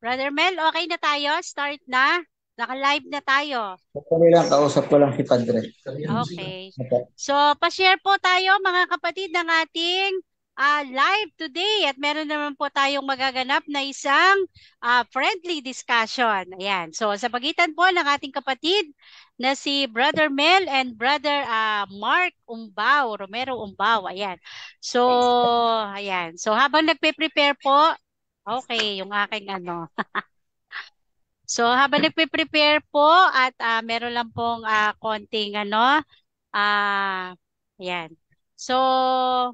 Brother Mel, okay na tayo? Start na? Naka-live na tayo. Sandali lang, kausap ko lang si Padre. Okay. Opo. So, pa-share po tayo mga kapatid ng ating live today at meron naman po tayong magaganap na isang friendly discussion. Ayan. So, sa pagitan po ng ating kapatid na si Brother Mel and Brother Mark Umbao, Romero Umbao. Ayan. So, ayan. So, habang nagpe-prepare po, okay, yung aking ano. So habang nagpe-prepare po at meron lang pong konting ano, ah ayan. So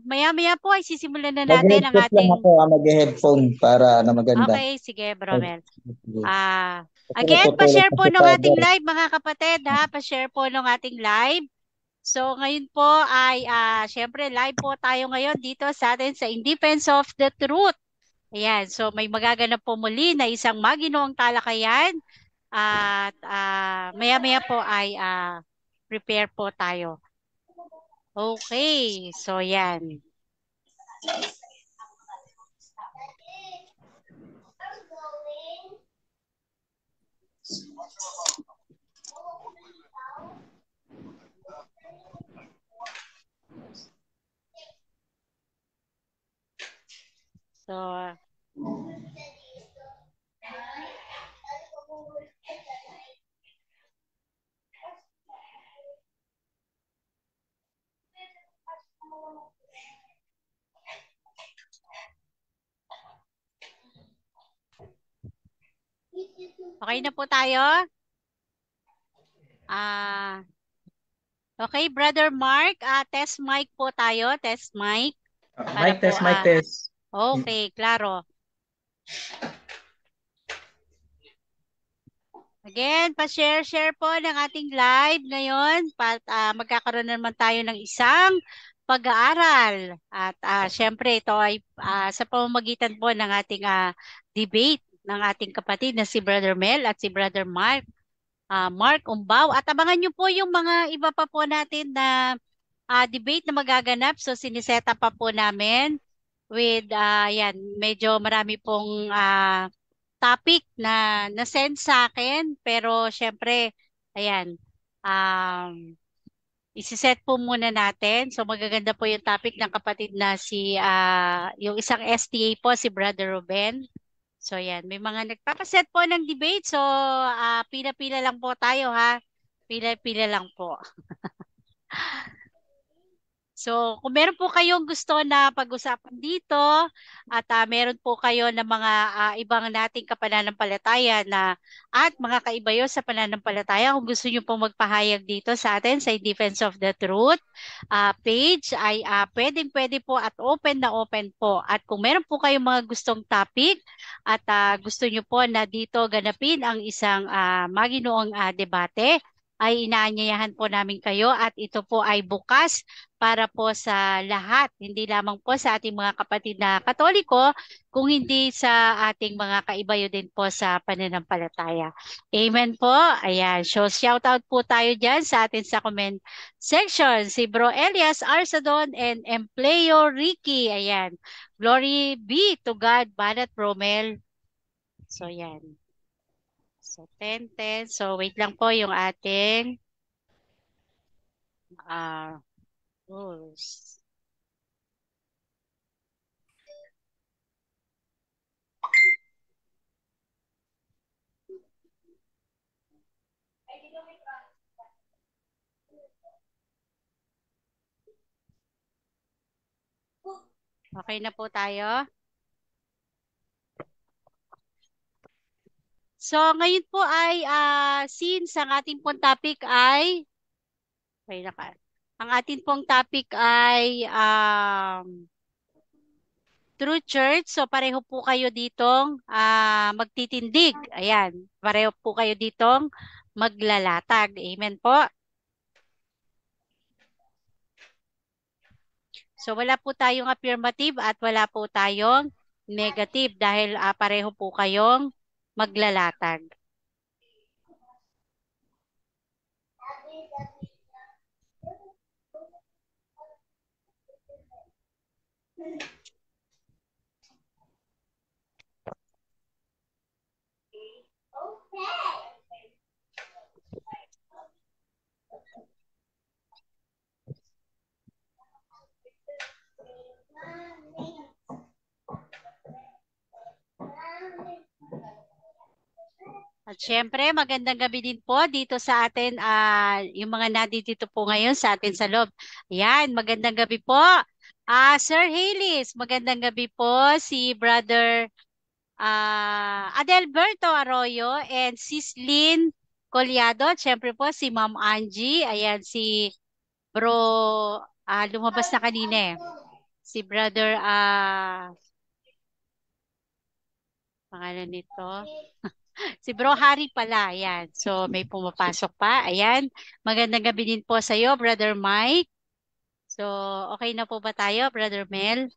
maya-maya po ay sisimulan na natin ang Mag-headset lang ating. ako, mag-headphone para na maganda. Okay, sige, Bromel. Ah, Kasi again, natutulog pa-share na po si nung Father. ating live mga kapatid ha, pa-share po nung ating live. So ngayon po ay syempre live po tayo ngayon dito sa atin sa In Defense of the Truth. Ayan, so may magaganap po muli na isang maginoong talakayan at maya-maya po ay prepare po tayo. Okay, so yan. So, okay na po tayo? Ah, okay, Brother Mark, test mic po tayo, test mic para Mic po test, mic test. okay, klaro. Again, pa-share po ng ating live ngayon. Magkakaroon na naman tayo ng isang pag-aaral. At syempre, ito ay sa pamamagitan po ng ating debate ng ating kapatid na si Brother Mel at si Brother Mark. Mark Umbao. At abangan nyo po yung mga iba pa po natin na debate na magaganap. So, siniseta pa po namin with, yan, medyo marami pong topic na na-send sa akin. Pero, syempre, ayan, isiset po muna natin. So, magaganda po yung topic ng kapatid na yung isang STA po, si Brother Ruben. So, yan, may mga nagpapaset po ng debate. So, pila-pila lang po tayo ha. Pila-pila lang po. So, kung meron po kayong gusto na pag-usapan dito at meron po kayo ng mga ibang nating kapananampalataya at mga kaibayo sa pananampalataya, kung gusto niyo pong magpahayag dito sa atin sa Defense of the Truth page ay pwedeng-pwede po at open na open po. At kung meron po kayong mga gustong topic at gusto niyo po na dito ganapin ang isang maginoong debate, ay inaanyayahan po namin kayo at ito po ay bukas para po sa lahat, hindi lamang po sa ating mga kapatid na Katoliko, kung hindi sa ating mga kaibayo din po sa pananampalataya. Amen po. Ayan. So, shout out po tayo dyan sa atin sa comment section. Si Bro Elias Arsadon and Empleo Ricky. Ayan. Glory be to God, Banat Bromel. So, yan. So, 10-10. So, wait lang po yung ating uh, rules. Okay na po tayo. So, ngayon po ay, since ang ating pong topic ay, wait lang ang ating pong topic ay True Church. So, pareho po kayo ditong magtitindig. Ayan, pareho po kayo ditong maglalatag. Amen po. So, wala po tayong affirmative at wala po tayong negative dahil pareho po kayong maglalatag. At syempre, magandang gabi din po dito sa atin, yung mga nandito po ngayon sa atin sa loob. Ayan, magandang gabi po. Sir Halis, magandang gabi po si Brother Adelberto Arroyo and Sis Lynn Collado. At syempre po si Ma'am Angie. Ayan, si Bro, lumabas na kanina eh. Si Brother, pangalan nito. Si Bro Harry pala, ayan. So, may pumapasok pa. Ayan. Magandang gabi din po sa iyo, Brother Mike. So, okay na po ba tayo, Brother Mel?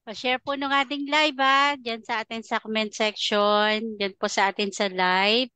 Pa-share po nung ating live Diyan sa atin sa comment section. Diyan po sa atin sa live.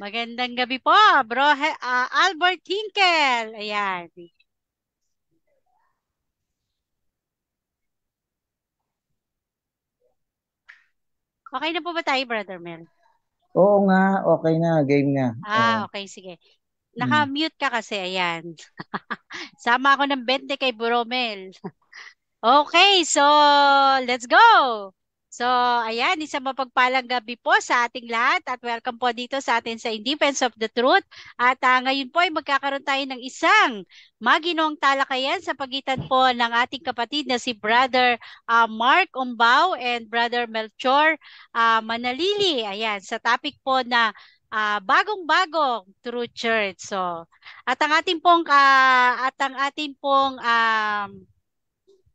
Magandang gabi po, Bro Albert Hinkel. Ayan. Okay na po ba tayo, Brother Mel? Oo nga, okay na, game na. Okay, sige. Mm. Naka-mute ka kasi, ayan. Sama ako ng 20 kay Bromel. Okay, so let's go! So, ayan, isang mapagpalang gabi po sa ating lahat at welcome po dito sa atin sa In Defense of the Truth. At ngayon po ay magkakaroon tayo ng isang maginong talakayan sa pagitan po ng ating kapatid na si Brother Mark Umbao and Brother Melchor Manalili. Ayan, sa topic po na bagong-bagong True Church. So, at ang ating pong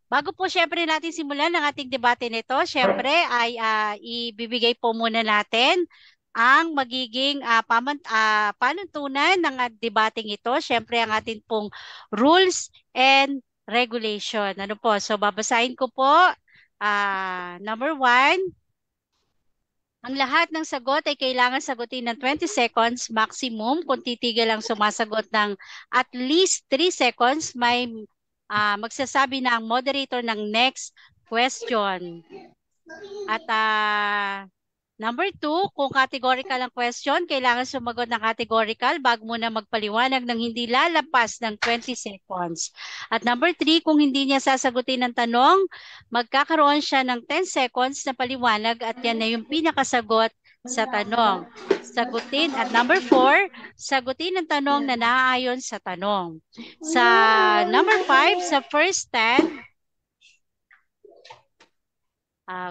bago po syempre natin simulan ang ating debate nito, syempre ay ibibigay po muna natin ang magiging panuntunan ng debating ito. Syempre ang ating pong rules and regulation. Ano po? So babasahin ko po. Number 1, ang lahat ng sagot ay kailangan sagutin ng 20 seconds maximum. Kung titigil ang sumasagot ng at least 3 seconds, may magsasabi na ang moderator ng next question. At number 2, kung categorical ang question, kailangan sumagot ng categorical bago mo na magpaliwanag ng hindi lalapas ng 20 seconds. At number 3, kung hindi niya sasagutin ng tanong, magkakaroon siya ng 10 seconds na paliwanag at yan na yung pinakasagot sa tanong. Sagutin. At number 4, sagutin ang tanong na naaayon sa tanong. Sa number 5, sa first stand,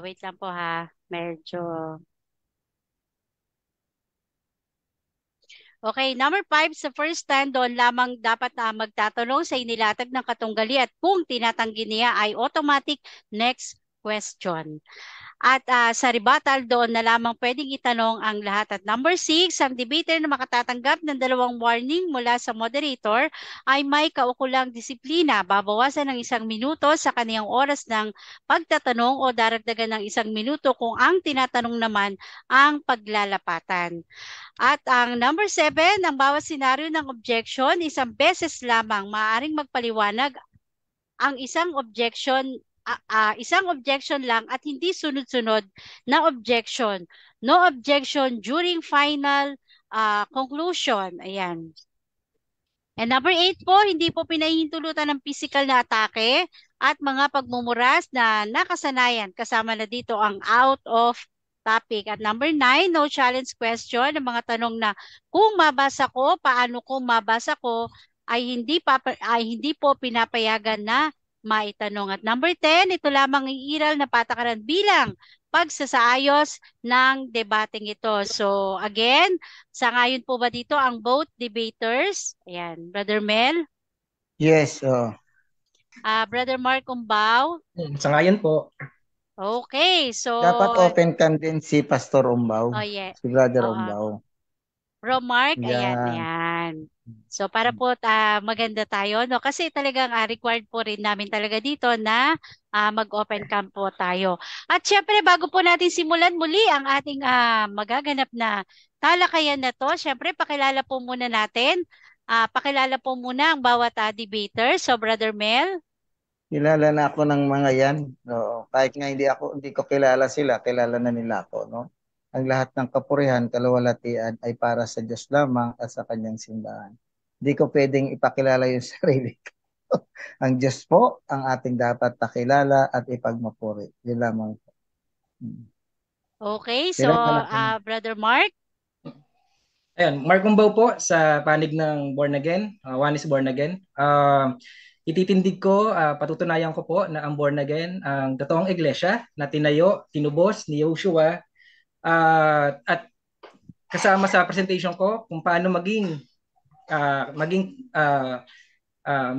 wait lang po medyo... Okay, number 5, sa first stand, doon lamang dapat na magtatanong sa inilatag ng katunggali at kung tinatanggi niya ay automatic next question. At sa rebuttal, doon na lamang pwedeng itanong ang lahat. At number 6, ang debater na makatatanggap ng 2 warning mula sa moderator ay may kaukulang disiplina. Babawasan ng 1 minuto sa kaniyang oras ng pagtatanong o daragdagan ng 1 minuto kung ang tinatanong naman ang paglalapatan. At ang number 7, ang bawat senaryo ng objection, isang beses lamang maaaring magpaliwanag ang isang objection lang at hindi sunod-sunod na objection. No objection during final conclusion. Ayan. And number 8 po, hindi po pinahihintulutan ng physical na atake at mga pagmumuras na nakasanayan. Kasama na dito ang out of topic. At number 9, no challenge question. Ang mga tanong na kung mabasa ko, paano kung mabasa ko, ay hindi po pinapayagan na maitanong. At number 10, ito lamang iiral na patakaran bilang pagsasaayos ng debating ito. So again, sangayon po ba dito ang both debaters? Ayan, Brother Mel? Yes, Brother Mark Umbao? Sangayon po. Okay, so, Dapat open cam din si Pastor oh Umbaw, yeah. si Brother Oo. Umbaw. Romark, ayan, Yan. ayan. So para po maganda tayo, no? Kasi talagang required po rin namin talaga dito na mag-open cam po tayo. At syempre, bago po natin simulan muli ang ating magaganap na talakayan na to, syempre, pakilala po muna natin. Pakilala po muna ang bawat debater. So, Brother Mel. Kilala na ako ng mga yan. Oo. Kahit nga hindi ko kilala sila, kilala na nila ako, no? Ang lahat ng kapurihan, kaluwalhatian ay para sa Diyos lamang at sa kanyang simbahan. Hindi ko pwedeng ipakilala yung sarili ko. Ang Diyos po ang ating dapat pakilala at ipagmapuri. Yun lamang po. Okay, so Kilala na ako. Brother Mark. Ayun, Mark Umbaw po sa panig ng Born Again, One is Born Again. Ititindig ko, patutunayan ko po na ang Born Again, ang totoong iglesia na tinayo, tinubos ni Yoshua, at kasama sa presentation ko kung paano maging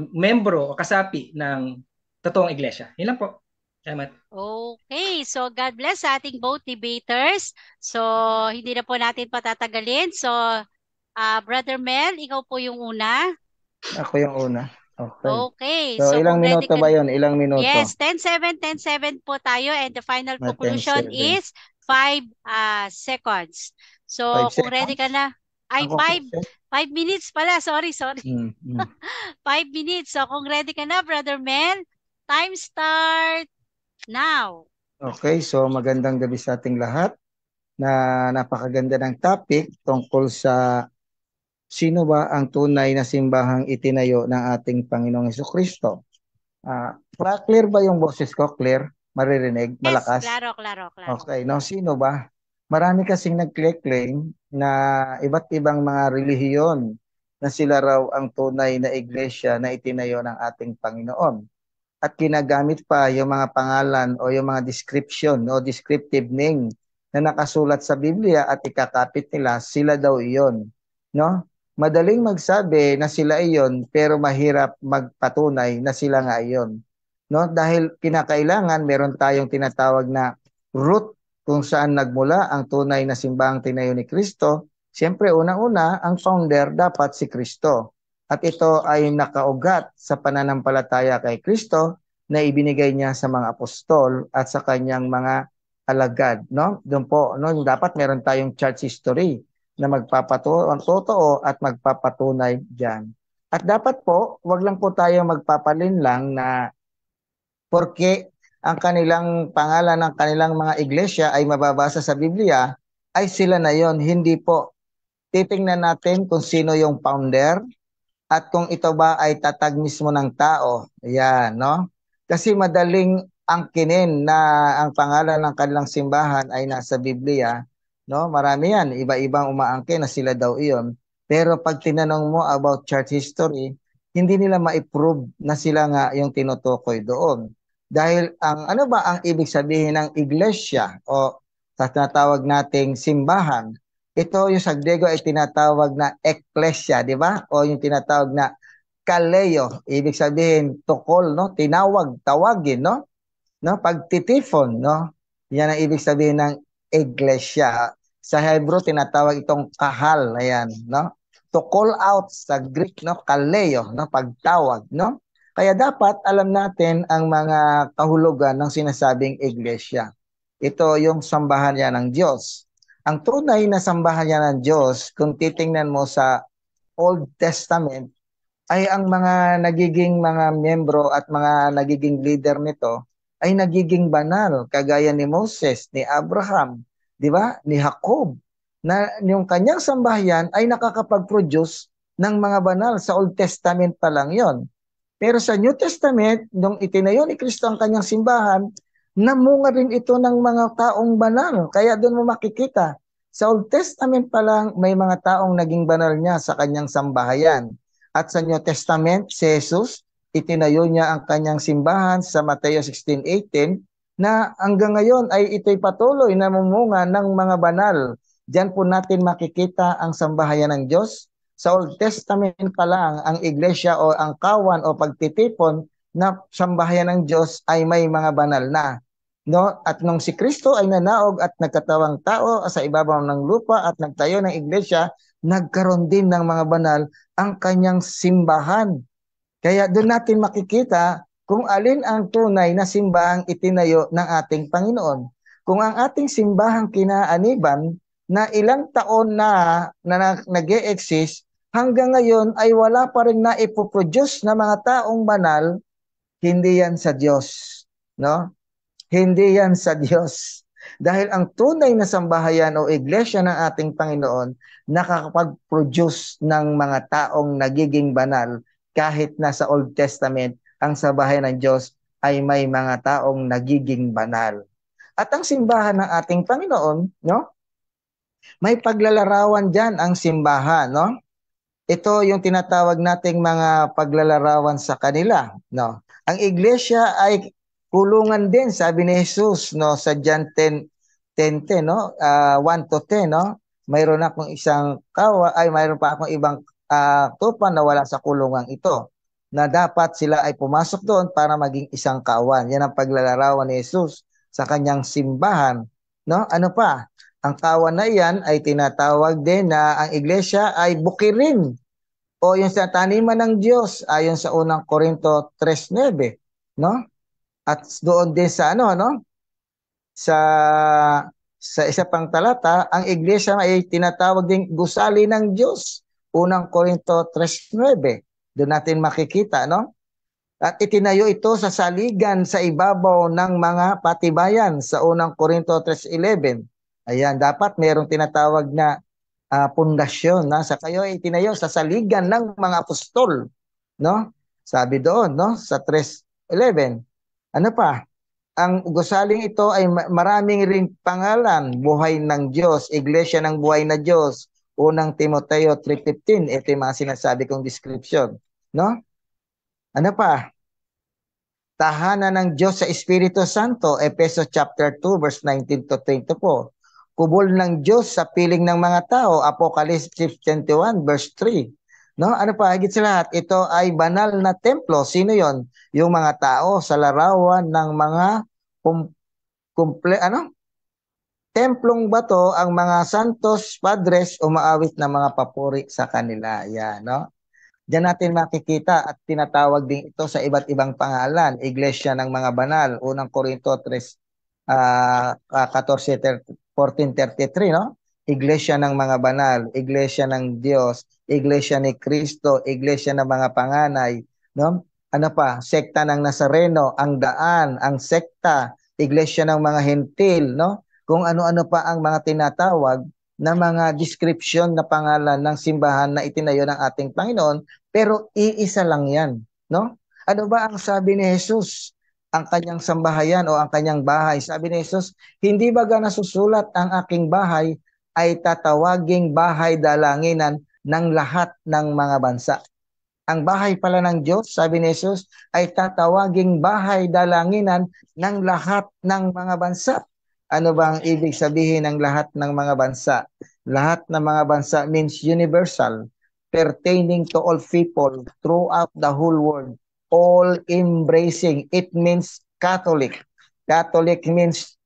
membro o kasapi ng totoong iglesia. Yun lang po. Salamat. Okay, so God bless sa ating both debaters. So, hindi na po natin patatagalin. So, Brother Mel, ikaw po yung una. Ako yung una. Okay. Okay, So, so ilang kung ready minuto ka ba yun? Ilang minuto? Yes, 10-7, 10-7 po tayo and the final Na conclusion 10-7. is 5 seconds. So, 5 kung ready ka seconds? na, ay Ako 5 minutes pala, sorry. 5 minutes. So, kung ready ka na, Brother Mel, time start now. Okay, so magandang gabi sa ating lahat na napakaganda ng topic tungkol sa sino ba ang tunay na simbahang itinayo ng ating Panginoong Hesukristo. Clear ba yung boses ko? Clear? Maririnig? Yes, Malakas? klaro, klaro, klaro. Okay, no, sino ba? Marami kasing nag-claim na iba't ibang mga relihiyon na sila raw ang tunay na iglesia na itinayo ng ating Panginoon. At ginagamit pa yung mga pangalan o yung mga description o descriptive name na nakasulat sa Biblia at ikakapit nila, sila daw iyon. No? Madaling magsabi na sila iyon pero mahirap magpatunay na sila nga iyon. No? Dahil kinakailangan meron tayong tinatawag na root kung saan nagmula ang tunay na simbahang tinayo ni Kristo. Siyempre, unang-una, ang founder dapat si Kristo. At ito ay nakaugat sa pananampalataya kay Kristo na ibinigay niya sa mga apostol at sa kanyang mga alagad, no? Doon po, no, dapat meron tayong church history na magpapatotoo at magpapatunay diyan. At dapat po, wag lang po tayo magpapalinlang na porque ang kanilang pangalan ng kanilang mga iglesia ay mababasa sa Biblia, ay sila na yon. Hindi po. Titingnan natin kung sino yung founder, at kung ito ba ay tatag mismo ng tao. Ayan, no? Kasi madaling angkinin na ang pangalan ng kanilang simbahan ay nasa Biblia, no? Marami yan, iba-ibang umaangkin na sila daw iyon. Pero pag tinanong mo about church history, hindi nila ma-prove na sila nga yung tinutukoy doon. Dahil ano ba ang ibig sabihin ng iglesia o sa tinatawag nating simbahan? Ito yung sa Griego ay tinatawag na ekklesia, di ba? O yung tinatawag na kaleo, ibig sabihin tukol, no? Tinawag, tawagin, no? No, pagtitifon, no? Yan ang ibig sabihin ng iglesia. Sa Hebrew tinatawag itong kahal, ayan, no? To call out sa Greek, no? Kaleo, no? Pagtawag, no? Kaya dapat alam natin ang mga kahulugan ng sinasabing iglesia. Ito yung sambahan niya ng Diyos. Ang tunay na sambahan niya ng Diyos, kung titingnan mo sa Old Testament, ay ang mga nagiging mga miyembro at mga nagiging leader nito ay nagiging banal, kagaya ni Moses, ni Abraham, di ba? Ni Jacob, na yung kanyang sambahayan ay nakakapag-produce ng mga banal. Sa Old Testament pa lang yon. Pero sa New Testament, nung itinayo ni Kristo ang kanyang simbahan, namunga rin ito ng mga taong banal. Kaya doon mo makikita, sa Old Testament pa lang, may mga taong naging banal niya sa kanyang sambahayan. At sa New Testament, si Jesus, itinayo niya ang kanyang simbahan sa Mateo 16:18, na hanggang ngayon ay ito'y patuloy na mumunga ng mga banal. Diyan po natin makikita ang sambahayan ng Diyos. Sa Old Testament pa lang, ang iglesia o ang kawan o pagtitipon na sambahayan ng Diyos ay may mga banal na. no? At nung si Kristo ay nanaog at nagkatawang tao sa ibabaw ng lupa at nagtayo ng iglesia, nagkaroon din ng mga banal ang kanyang simbahan. Kaya doon natin makikita kung alin ang tunay na simbahang itinayo ng ating Panginoon. Kung ang ating simbahang kinaaniban na ilang taon na nag-e-exist, hanggang ngayon ay wala pa rin na ipoproduce na mga taong banal, hindi yan sa Diyos. No? Hindi yan sa Diyos. Dahil ang tunay na sambahayan o iglesia ng ating Panginoon nakakapag-produce ng mga taong nagiging banal kahit nasa Old Testament ang sambahayan ng Diyos ay may mga taong nagiging banal. At ang simbahan ng ating Panginoon, no? May paglalarawan diyan ang simbahan, no? Ito yung tinatawag nating mga paglalarawan sa kanila, no? Ang iglesia ay kulungan din, sabi ni Jesus, no, sa John 10:10, no? 1 to 10, no? Mayroon akong isang mayroon pa akong ibang tupa na wala sa kulungan ito, na dapat sila ay pumasok doon para maging isang kawan. Yan ang paglalarawan ni Jesus sa kanyang simbahan, no? Ano pa? Ang kawan na iyan ay tinatawag din na ang iglesia ay bukirin o yung sa taniman ng Diyos ayon sa unang Korinto 3:9, no? At doon din sa no? Sa isa pang talata, ang iglesia ay tinatawag ding gusali ng Diyos. Unang Korinto 3:9. Doon natin makikita, no? At itinayo ito sa saligan sa ibabaw ng mga patibayan sa unang Korinto 3:11. Ayan, dapat mayroong tinatawag na pundasyon na sa kayo ay itinayo sa saligan ng mga apostol, no? Sabi doon, no, sa 3:11. Ano pa? Ang gusaling ito ay maraming ring pangalan, buhay ng Diyos, iglesia ng buhay na Diyos, unang Timoteo 3:15. Ito yung mga sinasabi kong description, no? Ano pa? Tahanan ng Diyos sa Espiritu Santo, Efeso chapter 2 verse 19 to 24. Kubol ng Diyos sa piling ng mga tao, Apocalypse 21 verse 3. No? Ano pa, higit sa lahat, ito ay banal na templo. Sino yon? Yung mga tao sa larawan ng mga templong bato, ang mga santos padres umaawit ng mga papuri sa kanila. Yan, no? Diyan natin makikita at tinatawag din ito sa iba't ibang pangalan. Iglesia ng mga banal, unang Korinto 3, 14:33, no? Iglesia ng mga banal, iglesia ng Diyos, iglesia ni Kristo, iglesia ng mga panganay, no? Ano pa? Sekta ng Nazareno, ang daan, ang sekta, iglesia ng mga hentil, no? Kung ano-ano pa ang mga tinatawag na mga description na pangalan ng simbahan na itinayo ng ating Panginoon, pero iisa lang yan, no? Ano ba ang sabi ni Jesus? Ang kanyang sambahayan o ang kanyang bahay. Sabi ni Jesus, hindi baga nasusulat ang aking bahay ay tatawaging bahay dalanginan ng lahat ng mga bansa. Ang bahay pala ng Diyos, sabi ni Jesus, ay tatawaging bahay dalanginan ng lahat ng mga bansa. Ano bang ibig sabihin ng lahat ng mga bansa? Lahat ng mga bansa means universal, pertaining to all people throughout the whole world, all embracing. It means Catholic. Catholic means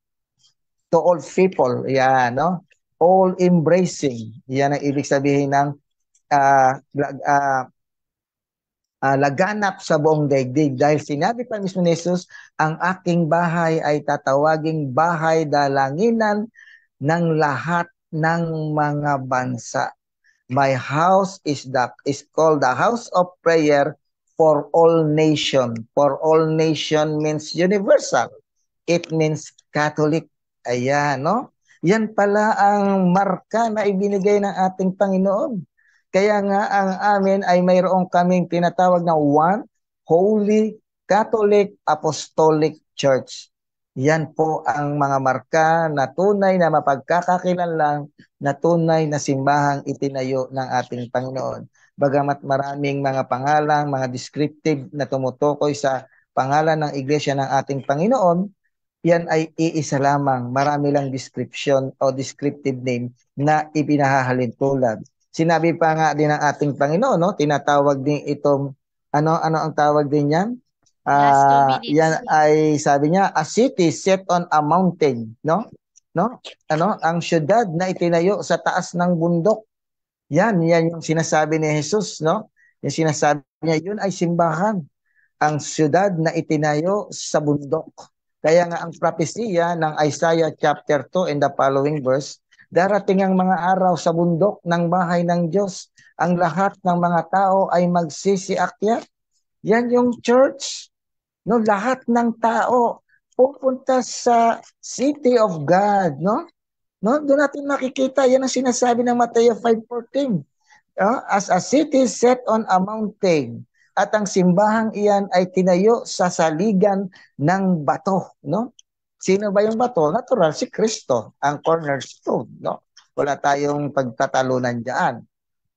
to all people. Yan, no? All embracing. Yan ang ibig sabihin ng laganap sa buong daigdig. Dahil sinabi pa mismo ni Jesus, ang aking bahay ay tatawaging bahay dalanginan ng lahat ng mga bansa. My house is called the house of prayer for all nation. For all nation means universal. It means Catholic. Ayan, no? Yan pala ang marka na ibinigay ng ating Panginoon. Kaya nga ang amin ay mayroong kaming tinatawag na One Holy Catholic Apostolic Church. Yan po ang mga marka na tunay na mapagkakakilanlan na tunay na simbahang itinayo ng ating Panginoon. Bagamat maraming mga pangalan, mga descriptive na tumutukoy sa pangalan ng iglesia ng ating Panginoon, yan ay iisa lamang. Marami lang description o descriptive name na ipinahahalin tulad. Sinabi pa nga din ng ating Panginoon, no? Tinatawag din itong, ano ang tawag din yan? Last 2 minutes. Yan ay sabi niya, a city set on a mountain, no? No? Ang syudad na itinayo sa taas ng bundok. Yan yung sinasabi ni Jesus, no? Yung sinasabi niya, yun ay simbahan. Ang syudad na itinayo sa bundok. Kaya nga ang propesya ng Isaiah chapter 2 and the following verse, darating ang mga araw sa bundok ng bahay ng Diyos. Ang lahat ng mga tao ay magsisiakyat. Yan yung church. No, lahat ng tao pupunta sa city of God, no? No, doon natin makikita, yan ang sinasabi ng Mateo 5:14. As a city set on a mountain, at ang simbahang iyan ay tinayo sa saligan ng bato, no? Sino ba yung bato? Natural, si Kristo, ang cornerstone, no? Wala tayong pagtatalunan diyan.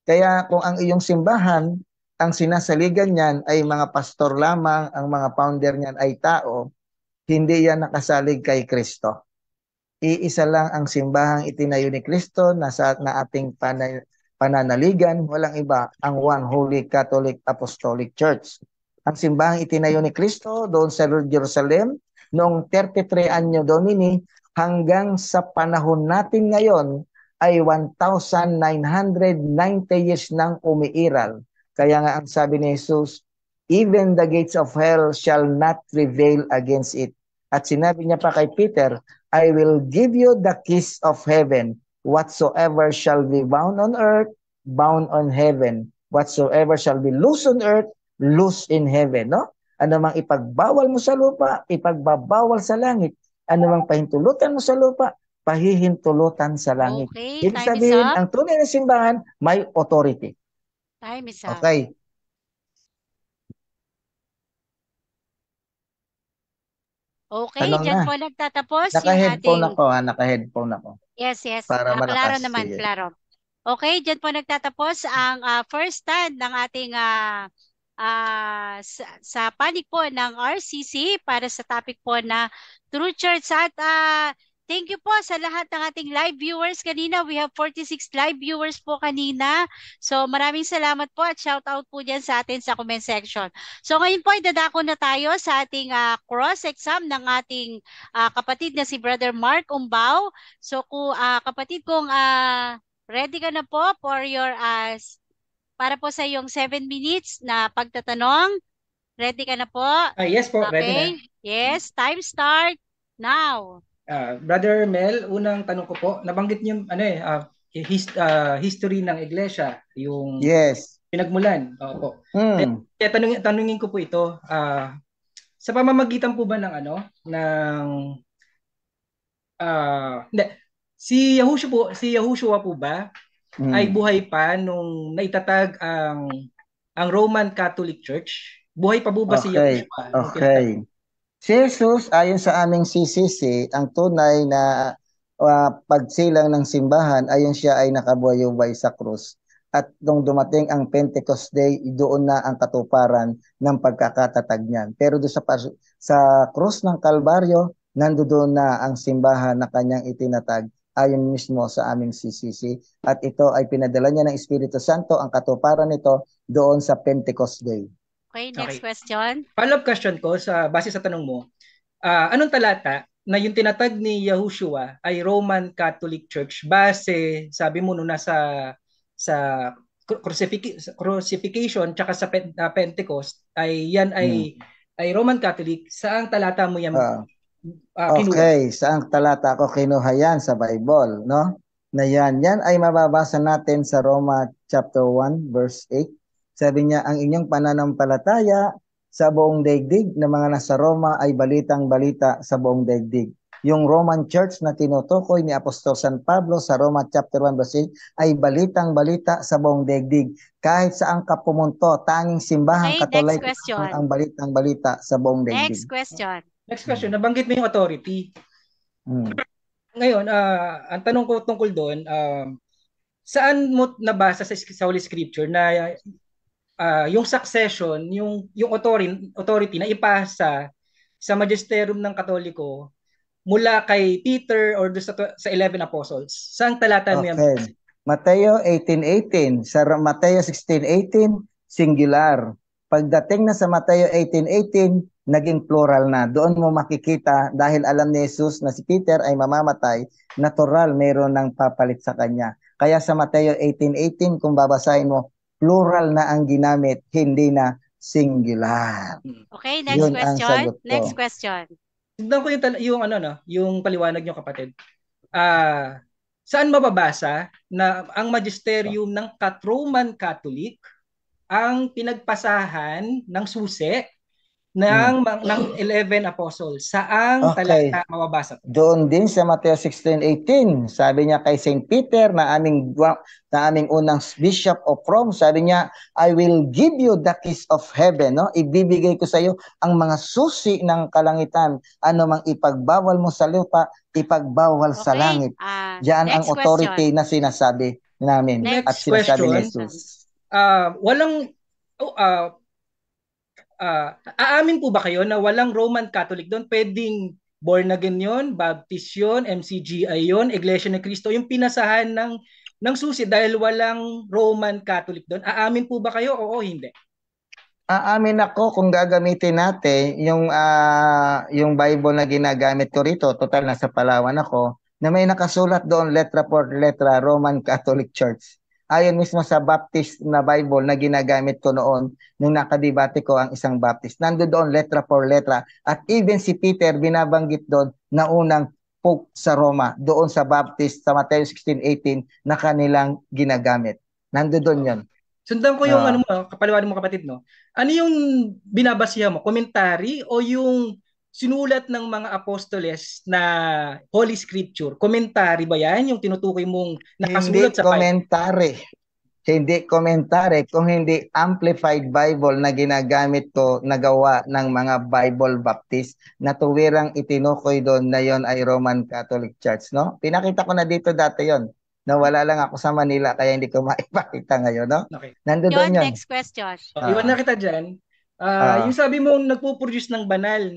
Kaya kung ang iyong simbahan, ang sinasaligan niyan ay mga pastor lamang, ang mga founder niyan ay tao, hindi yan nakasalig kay Kristo. Iisa lang ang simbahang itinayo ni Kristo na ating pananaligan, walang iba, ang One Holy Catholic Apostolic Church. Ang simbahang itinayo ni Kristo doon sa Jerusalem noong 33 Anno Domini hanggang sa panahon natin ngayon ay 1,990 years nang umiiral. Kaya nga ang sabi ni Jesus, even the gates of hell shall not prevail against it. At sinabi niya pa kay Peter, I will give you the keys of heaven. Whatsoever shall be bound on earth, bound on heaven. Whatsoever shall be loose on earth, loose in heaven. No? Ano mang ipagbawal mo sa lupa, ipagbabawal sa langit. Ano mang pahintulutan mo sa lupa, pahihintulutan sa langit. Okay, Ibig time is sabihin, up. ang tunay na simbahan may authority. Time is up. Okay. Okay, Tanong dyan na. po nagtatapos yung Naka-headphone ating... ako, naka-headphone ako. Yes. Para Klaro malakas. naman, Sige. klaro. Okay, dyan po nagtatapos ang first stand ng ating sa panig po ng RCC para sa topic po na True Church. At thank you po sa lahat ng ating live viewers kanina. We have 46 live viewers po kanina. So maraming salamat po at shout out po dyan sa atin sa comment section. So ngayon po ay dadako na tayo sa ating cross-exam ng ating kapatid na si Brother Mark Umbao. So kapatid kong ready ka na po for your para po sa iyong 7 minutes na pagtatanong. Ready ka na po? Yes po, ready na. Okay. Yes, time start now. Brother Mel, unang tanong ko po, nabanggit niyo history ng iglesia, yung Yes. pinagmulan. Opo. Kaya tanungin ko po ito, sa pamamagitan po ba ng hindi, si Yahushua po ba ay buhay pa nung naitatag ang Roman Catholic Church? Buhay pa po ba si Yahushua? Okay. Si Jesus, ayon sa aming CCC, ang tunay na pagsilang ng simbahan, ayon siya ay nakabuhay sa krus. At nung dumating ang Pentecost Day, doon na ang katuparan ng pagkakatatag niyan. Pero doon sa krus ng Kalbaryo, nandoon na ang simbahan na kanyang itinatag ayon mismo sa aming CCC. At ito ay pinadala niya ng Espiritu Santo, ang katuparan nito doon sa Pentecost Day. Okay, next question. Follow-up question ko base sa tanong mo. Anong talata na yung tinatag ni Yahushua ay Roman Catholic Church base, sabi mo nung nasa sa crucifixion tsaka sa Pentecost ay yan ay Roman Catholic. Saang talata mo yan kinuha? Okay, saang talata ko kinuha yan sa Bible, no? Na yan ay mababasa natin sa Roma chapter 1 verse 8. Sabi niya, ang inyong pananampalataya sa buong daigdig na mga nasa Roma ay balitang-balita sa buong daigdig. Yung Roman Church na tinutukoy ni Apostol San Pablo sa Roma chapter 1 verse 8 ay balitang-balita sa buong daigdig. Kahit saan ka pumunto, tanging simbahang Katolik ang balitang-balita sa buong daigdig. Next question. Nabanggit mo yung authority. Ngayon, ang tanong ko tungkol doon, saan mo nabasa sa Holy Scripture na yung succession, yung authority na ipasa sa magisterium ng Katoliko mula kay Peter or sa 11 apostles? Saan talata mo yan? Okay. Mateo 18:18. Sa Mateo 16:18, singular. Pagdating na sa Mateo 18:18, naging plural na. Doon mo makikita, dahil alam ni Jesus na si Peter ay mamamatay, natural mayroon ng papalit sa kanya. Kaya sa Mateo 18:18, kung babasahin mo, plural na ang ginamit, hindi na singular. Okay, next Yun ang question. sagot ko. Next question. Sundan ko yung paliwanag nyo, kapatid. Saan mababasa na ang magisterium ng Roman Catholic ang pinagpasahan ng susi ng 11 apostles? Saang Okay. talata mababasa? Doon din sa Mateo 16:18, sabi niya kay Saint Peter na aming unang Bishop of Rome, sabi niya, I will give you the keys of heaven. No? Ibibigay ko sa iyo ang mga susi ng kalangitan. Ano mang ipagbawal mo sa lupa, ipagbawal sa langit. Diyan ang authority na sinasabi namin at sinasabi ni Jesus. Aamin po ba kayo na walang Roman Catholic doon? Pwedeng born again yun, Baptist yun, MCGI yun, Iglesia ni Cristo, yung pinasahan ng susi dahil walang Roman Catholic doon. Aamin po ba kayo o hindi? Aamin ako kung gagamitin natin yung Bible na ginagamit ko rito, total nasa Palawan ako, na may nakasulat doon letra por letra Roman Catholic Church. Ayon mismo sa Baptist na Bible na ginagamit ko noon nung nakadebate ko ang isang Baptist. Nando doon letra por letra at even si Peter binabanggit doon na unang Pope sa Roma, doon sa Baptist sa Mateo 16:18 na kanilang ginagamit. Nando doon 'yon. Sundan ko yung kapaliwanag mo, kapatid, no? Ano yung binabasihan mo? Commentary o yung sinulat ng mga apostoles na Holy Scripture? Commentary ba yan? Yung tinutukoy mong nakasulat sa Bible? Hindi komentary, kung hindi Amplified Bible na ginagamit ko, nagawa ng mga Bible Baptist na tuwirang itinukoy doon na yon ay Roman Catholic Church. No? Pinakita ko na dito dati yon. Nawala lang ako sa Manila kaya hindi ko maipakita ngayon, no? Okay. Nandoon yun. Next question. Iwan na kita dyan. Yung sabi mo nagpo-produce ng banal,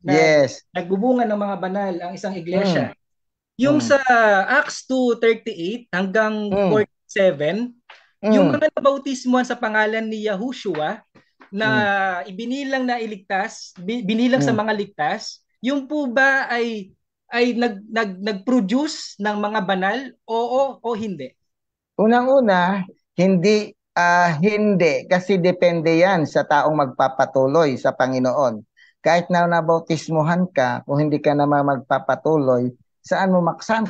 yes. nagbubunga ng mga banal ang isang iglesia. Yung sa Acts 2:38 hanggang 47, yung mga nabautismuhan sa pangalan ni Yahushua na ibinilang na iligtas, binilang sa mga ligtas, yung po ba ay nag-produce ng mga banal o hindi? Unang-una, hindi kasi depende yan sa taong magpapatuloy sa Panginoon. Kahit na nabautismuhan ka, kung hindi ka naman magpapatuloy, saan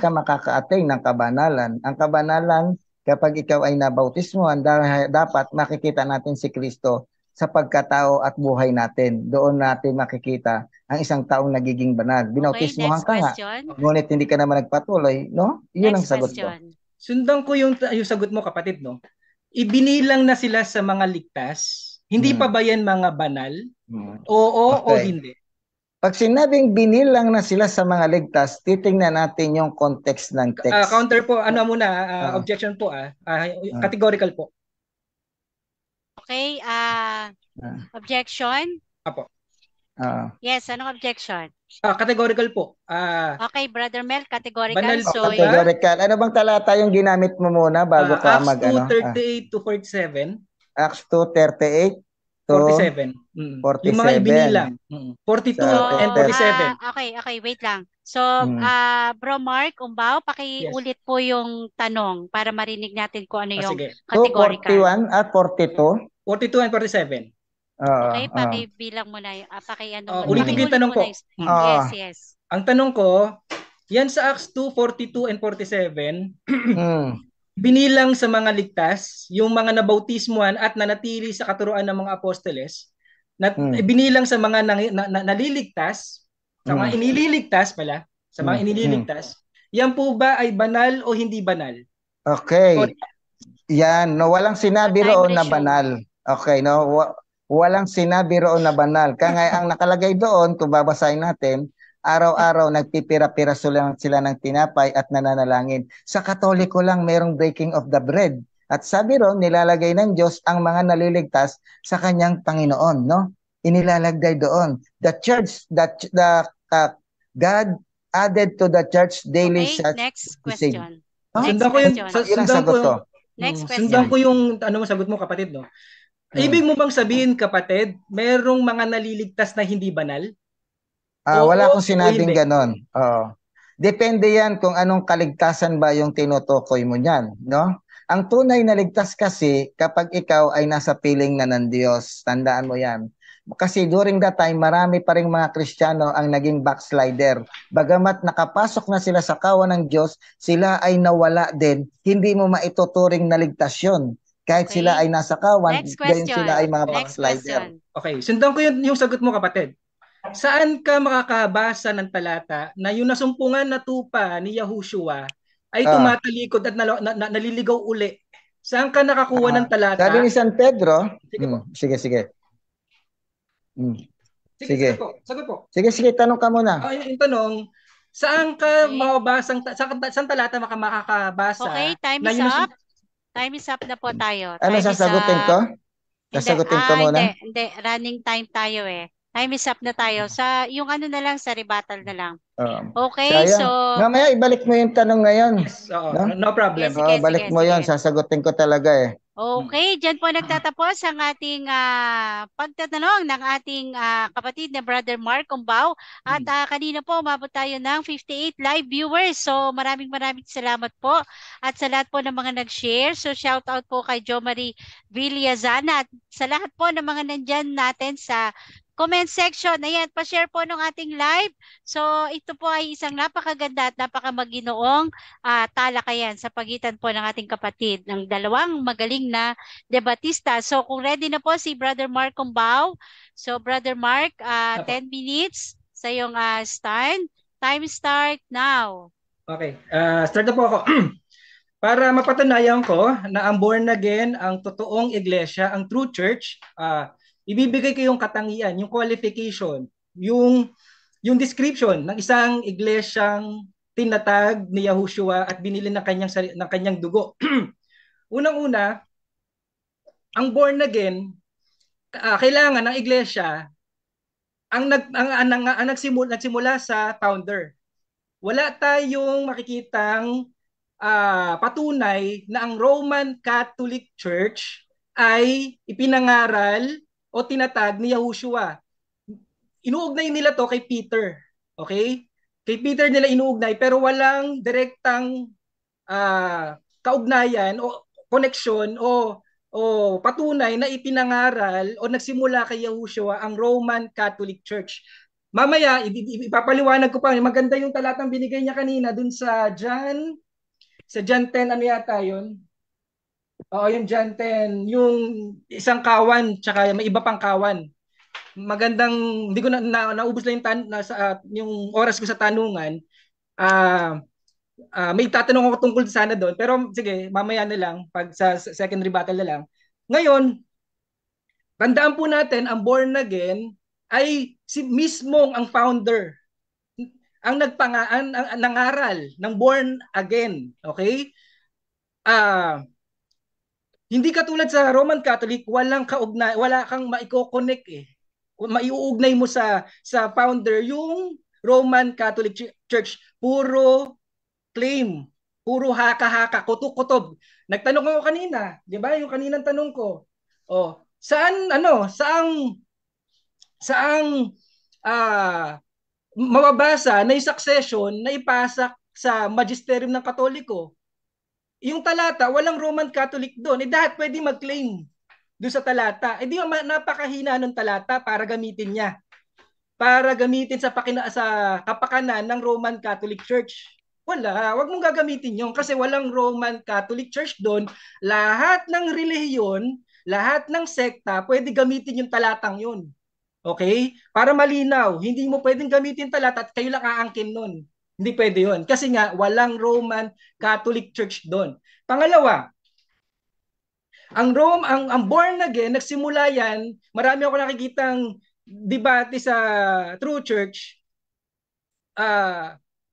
ka makaka-attain ng kabanalan? Ang kabanalan, kapag ikaw ay nabautismuhan, dapat makikita natin si Kristo sa pagkatao at buhay natin. Doon natin makikita ang isang taong nagiging banal. Binautismuhan ka nga, ngunit hindi ka naman nagpatuloy, no? Yun ang sagot ko. Sundan ko yung sagot mo, kapatid, no? Ibinilang na sila sa mga ligtas. Hindi pa ba yan mga banal? O hindi? Pag sinabing binilang na sila sa mga ligtas, titingnan natin yung context ng text. Counter po, objection po, categorical po. Okay, objection? Apo. Yes, anong objection? Categorical po. Okay, Brother Mel, categorical. Banal so, categorical. Ano bang talata yung ginamit mo muna bago ka Acts 2:38 to 47. Acts 2:38 to 47. 47. Yung mga ibinilang. 42 and 47. Okay, wait lang. So, Bro Mark, Umbaw, pakiulit po yung tanong para marinig natin kung ano yung categorical. 41 at 42? 42 and 47. Okay, pakibilang mo na. Ulitin ko yung tanong ko. Yes. Ang tanong ko, yan sa Acts 2:42 and 47, binilang sa mga ligtas, yung mga nabautismuhan at nanatili sa katuruan ng mga apostoles, binilang sa mga naliligtas, sa mga inililigtas pala, sa mga inililigtas, yan po ba ay banal o hindi banal? Okay. Yan, no, walang sinabi roon na banal. Okay, no, walang sinabi roon na banal. Kaya ang nakalagay doon, kung babasahin natin, araw-araw nagpipira-pira sila ng tinapay at nananalangin. Sa Katoliko lang mayroong breaking of the bread. At sabi roon, nilalagay ng Diyos ang mga naliligtas sa kanyang Panginoon, no? Inilalagay doon. The church, God added to the church daily. Okay, next question. Sundan ko yung sagot mo, kapatid, no? Ibig mo bang sabihin, kapatid, merong mga naliligtas na hindi banal? Wala akong O sinabing hindi? ganon. Oo. Depende yan kung anong kaligtasan ba yung tinutukoy mo niyan, no? Ang tunay na ligtas kasi kapag ikaw ay nasa piling na ng Diyos. Tandaan mo yan. Kasi during that time, marami pa ring mga Kristiyano ang naging backslider. Bagamat nakapasok na sila sa kawan ng Diyos, sila ay nawala din. Hindi mo maituturing na ligtas yun. Kahit sila Okay. ay nasa kawan, Next gayon sila question. ay mga Next backslider. question. Okay, sundan ko yung sagot mo, kapatid. Saan ka makakabasa ng talata na yung nasumpungan na tupa ni Yahushua ay Ah, tumatalikod at naliligaw uli? Saan ka nakakuha ng Sabi ni talata? San Pedro, Sige po. sige, sige. Hmm, Sige, sagot sige. po. Sagot po. Sige, sige, tanong ka muna. Yung tanong, saan ka Okay. mababasang saan talata Okay, makakabasa time na is yun up. Time is up na po tayo. Ano Time is sasagutin ko? up. Hindi, Sasagutin ko hindi, muna? hindi. Running time tayo eh. Time is up na tayo. Sa, yung ano na lang, sa rebuttal na lang. Okay, so, Sayang. Mamaya ibalik mo yung tanong ngayon. Yes, oo, No? no sige, problem. sige, Balik sige, mo yon, sige. sasagutin ko talaga eh. Hmm. Okay, dyan po nagtatapos ang ating pagtatanong ng ating kapatid na Brother Mark Umbao. At kanina po, umabot tayo ng 58 live viewers. So maraming salamat po. At sa lahat po ng mga nag-share. So shout out po kay Jo Marie Villazana. At sa lahat po ng mga nandyan natin sa comment section. Ayan, pa-share po ng ating live. So ito po ay isang napakaganda at napakamaginoong talakayan sa pagitan po ng ating kapatid, ng dalawang magaling na debatista. So kung ready na po si Brother Mark Cumbao, so Brother Mark, Apo. 10 minutes sa iyong start. Time start now. Okay, start na po ako. Para mapatunayan ko na ang born again, ang totoong iglesia, ang true church, ibibigay ko yung katangian, yung qualification, yung description ng isang iglesyang tinatag ni Yahushua at binili ng kanyang dugo. Unang-una, ang born again, kailangan ng iglesia ang nagsimula sa founder. Wala tayong makikitang patunay na ang Roman Catholic Church ay ipinangaral o tinatag ni Yahushua. Inuugnay nila to kay Peter. Okay? Kay Peter nila inuugnay pero walang direktang kaugnayan o koneksyon o patunay na ipinangaral o nagsimula kay Yahushua ang Roman Catholic Church. Mamaya, ipapaliwanag ko pa. Maganda yung talatang binigay niya kanina dun sa John 10, ano yata yun? Oo, yung John 10, yung isang kawan, tsaka may iba pang kawan. Magandang, hindi ko naubos lang yung oras ko sa tanungan. Ah, may tatanong ako tungkol sana doon, pero sige, mamaya na lang, pag sa second rebuttal na lang. Ngayon, tandaan po natin, ang born again ay si mismong ang founder, ang nangaral ng born again. Okay? Ah, hindi katulad sa Roman Catholic, wala kang maiko-connect eh. Maiuugnay mo sa founder yung Roman Catholic Church, puro claim, puro haka-haka, kutok-kutob. Nagtanong ako kanina, 'di ba? Yung kaninang tanong ko. Oh, saang mababasa na yung succession na ipasa sa magisterium ng Katoliko? Yung talata, walang Roman Catholic doon. Dapat pwede mag-claim doon sa talata. Di napakahina ng talata para gamitin niya. Para gamitin sa kapakanan ng Roman Catholic Church. Wala. Wag mong gagamitin yun kasi walang Roman Catholic Church doon. Lahat ng relihiyon, lahat ng sekta, pwede gamitin yung talatang yun. Okay? Para malinaw, hindi mo pwedeng gamitin talata at kayo lang aangkin nun. Hindi pwede yun. Kasi nga, walang Roman Catholic Church doon. Pangalawa, ang born again, nagsimula yan, marami ako nakikitang debate sa True Church,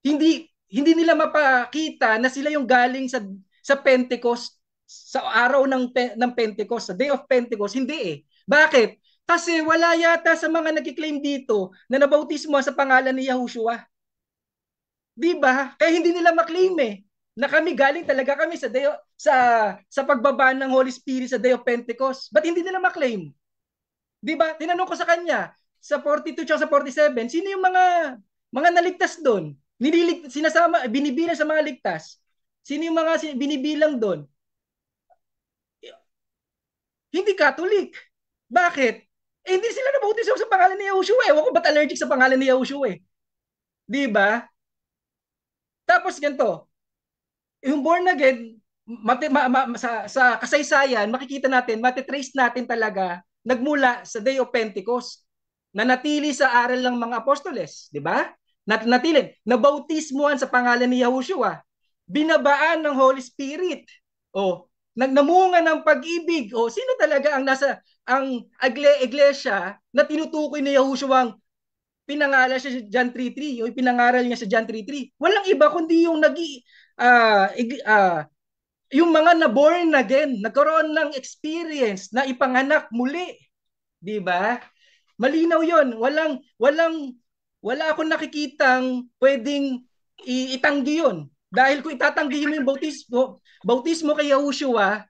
hindi nila mapakita na sila yung galing sa Pentecost, sa araw ng Pentecost, sa Day of Pentecost. Hindi eh. Bakit? Kasi wala yata sa mga nagki-claim dito na nabautismo sa pangalan ni Yahushua. Di ba? Kaya hindi nila maklaim eh. na kami galing talaga kami sa pagbaba ng Holy Spirit sa Day of Pentecost. Ba't hindi nila maklaim? Di ba? Tinanong ko sa kanya, sa 42 at sa 47, sino yung mga naligtas doon? Binibilang sa mga ligtas. Sino yung mga binibilang doon? Hindi Catholic. Bakit? Hindi sila nabautismo sa pangalan ni Yahushua. Ewan ko ba't allergic sa pangalan ni Yahushua eh. Di ba? Tapos ganito, yung born again, sa kasaysayan, makikita natin, matitrace natin talaga, nagmula sa Day of Pentecost, na natili sa aral ng mga apostoles, di ba? Natili, nabautismuhan sa pangalan ni Yahushua, binabaan ng Holy Spirit, o nagnamunga ng pag-ibig, o sino talaga ang iglesia na tinutukoy ni Yahushua ang pinangaral siya sa John 3:3, yung pinangaral niya sa John 3:3. Walang iba kundi yung yung mga na-born again, nagkaroon ng experience na ipanganak muli, 'di ba? Malinaw 'yon. Wala akong nakikitang pwedeng itanggi 'yon. Dahil kung itatanggi mo yung bautismo kay Yahushua,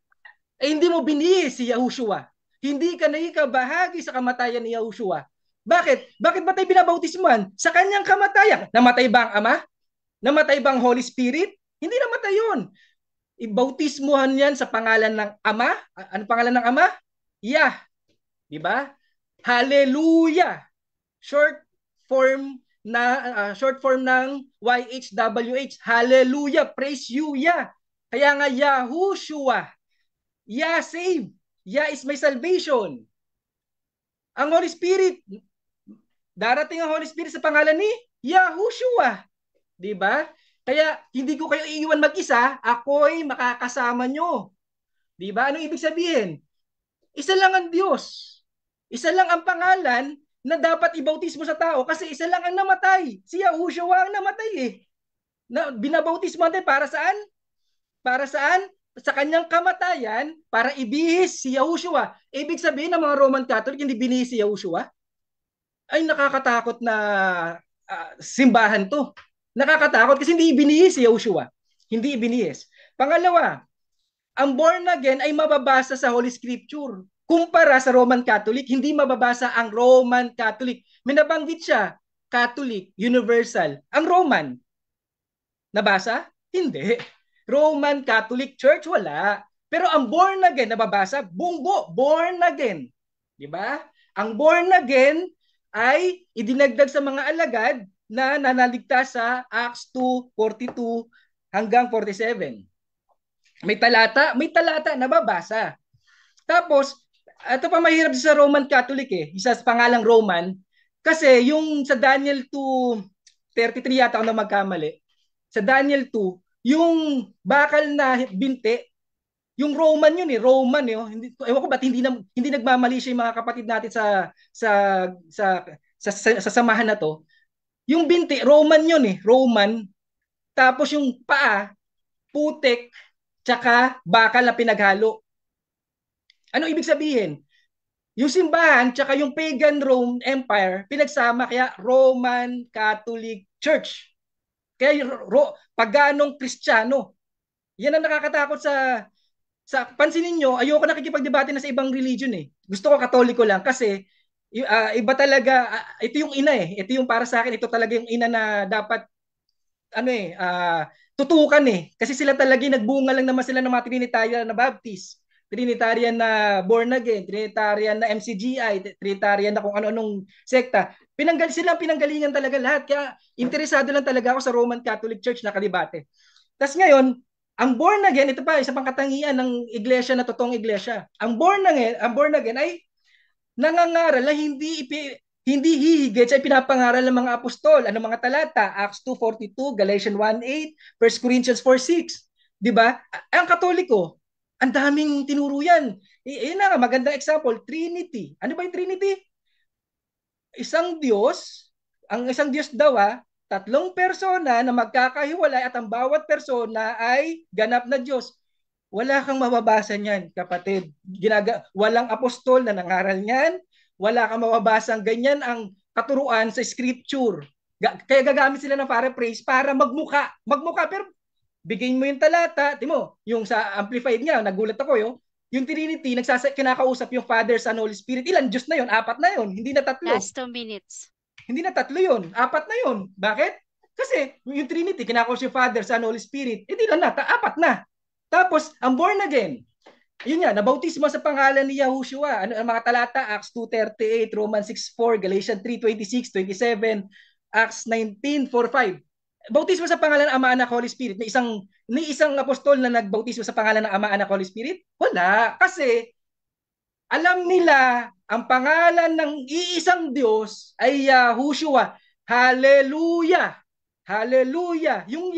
eh hindi mo binihis si Yahushua. Hindi ka nakikabahagi sa kamatayan ni Yahushua. Bakit? Bakit ba tayo binabautismuhan? Sa kanyang kamatayan. Namatay ba ang Ama? Namatay ba ang Holy Spirit? Hindi namatay yun. Ibautismuhan yan sa pangalan ng Ama. Ano pangalan ng Ama? Yah. Diba? Hallelujah. Short form ng YHWH. Hallelujah. Praise you, Yah. Kaya nga Yahushua. Yah save. Yah is my salvation. Ang Holy Spirit, darating ang Holy Spirit sa pangalan ni Yahushua. Diba? Kaya hindi ko kayo iiwan mag-isa, ako'y makakasama nyo. Diba? Anong ibig sabihin? Isa lang ang Diyos. Isa lang ang pangalan na dapat ibautismo sa tao kasi isa lang ang namatay. Si Yahushua ang namatay eh. Binabautismo natin para saan? Para saan? Sa kanyang kamatayan para ibihis si Yahushua. Ibig sabihin ng mga Roman Catholic hindi binihis si Yahushua? Ay nakakatakot na simbahan to. Nakakatakot kasi hindi ibinihis si Yahushua. Hindi ibinihis. Pangalawa, ang born again ay mababasa sa Holy Scripture. Kumpara sa Roman Catholic, hindi mababasa ang Roman Catholic. May nabanggit siya, Catholic, Universal. Ang Roman, nabasa? Hindi. Roman Catholic Church, wala. Pero ang born again, nababasa, bunggo, born again. Diba? Ang born again ay idinagdag sa mga alagad na nanaligtas sa Acts 2:42 hanggang 47. May talata nababasa. Tapos, ito pa mahirap sa Roman Catholic eh, isa sa pangalang Roman, kasi yung sa Daniel 2:33 yata ako na magkamali. Sa Daniel 2, yung bakal na binti, yung Roman yun eh, Roman eh. Hindi, ewan ko ba't hindi nagmamali siya yung mga kapatid natin sa samahan na to. Yung binti, Roman yun eh, Roman. Tapos yung paa, putik, tsaka bakal na pinaghalo. Ano ibig sabihin? Yung simbahan, tsaka yung pagan Rome Empire, pinagsama kaya Roman Catholic Church. Kaya paganong Kristiyano. Yan ang nakakatakot pansinin nyo, ayoko nakikipagdebate na sa ibang religion eh. Gusto ko Katoliko lang kasi iba talaga, ito yung ina eh. Ito yung para sa akin, ito talaga yung ina na dapat tutukan eh. Kasi sila talaga nagbunga lang naman sila ng mga Trinitarian na Baptist, Trinitarian na born again, Trinitarian na MCGI, Trinitarian na kung ano-anong sekta. Silang pinanggalingan talaga lahat. Kaya interesado lang talaga ako sa Roman Catholic Church na kalibate. Tapos ngayon, ang born again, ito pa, isa pang katangian ng iglesia na totoong iglesia. Ang born again ay nangangaral na hindi hihigit sa pinapangaral ng mga apostol. Ano mga talata? Acts 2:42, Galatians 1:8, 1 Corinthians 4:6. 'Di ba? Ang Katoliko, ang daming tinuro yan. Yan na nga, magandang example, Trinity. Ano ba yung Trinity? Isang Diyos, ang isang Diyos daw tatlong persona na magkakahiwalay at ang bawat persona ay ganap na Diyos. Wala kang mababasa niyan, kapatid. Walang apostol na nangaral niyan. Wala kang mababasang ganyan ang katuruan sa scripture. Kaya gagamit sila ng paraphrase para magmuka. Magmuka, pero Bigay mo yung talata, timo, yung sa Amplified nga, nagulat ako yung Trinity, kinakausap yung Father, Son, Holy Spirit. Ilan Diyos na yun? 4 na yun, hindi na 3. Last 2 minutes. Hindi na 3 yun, 4 na yun. Bakit? Kasi yung Trinity, kinakausap yung Father, Son, Holy Spirit. Hindi na 4 na. Tapos, ang born again, yun nga, nabautismo sa pangalan ni Yahushua. Ano ang mga talata? Acts 2:38, Romans 6:4, Galatians 3:26, 27, Acts 19:4-5. Bautismo sa pangalan ng Ama, Anak, Holy Spirit. May isang apostol na nagbautismo sa pangalan ng Ama, Anak, Holy Spirit? Wala. Kasi alam nila ang pangalan ng iisang Diyos ay Yahushua. Hallelujah! Hallelujah! Yung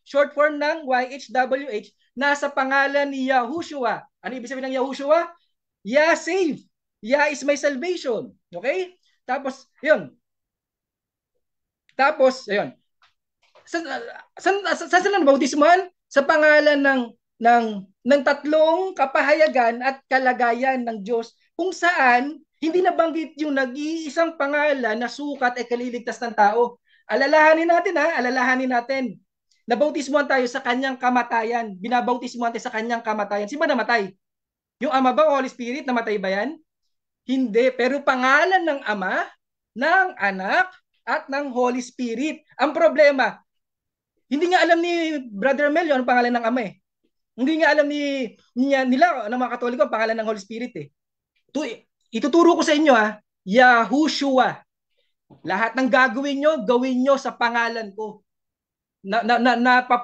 short form ng YHWH, nasa pangalan ni Yahushua. Ano ibig sabihin ng Yahushua? Yah save. Yah is my salvation. Okay? Tapos, yun. Saan sila nabautismuhan? Sa pangalan ng tatlong kapahayagan at kalagayan ng Diyos, kung saan hindi nabanggit yung nag-iisang pangalan na sukat ay kaliligtas ng tao. Alalahanin natin. Nabautismuhan tayo sa kanyang kamatayan. Binabautismuhan tayo sa kanyang kamatayan. Sino ba namatay? Yung Ama ba o Holy Spirit, namatay ba yan? Hindi. Pero pangalan ng Ama, ng Anak, at ng Holy Spirit. Ang problema, hindi nga alam ni Brother Mel yung pangalan ng Ama eh. Hindi nga alam nila ng mga Katoliko ang pangalan ng Holy Spirit eh. Ituturo ko sa inyo Yahushua. Lahat ng gagawin nyo sa pangalan ko.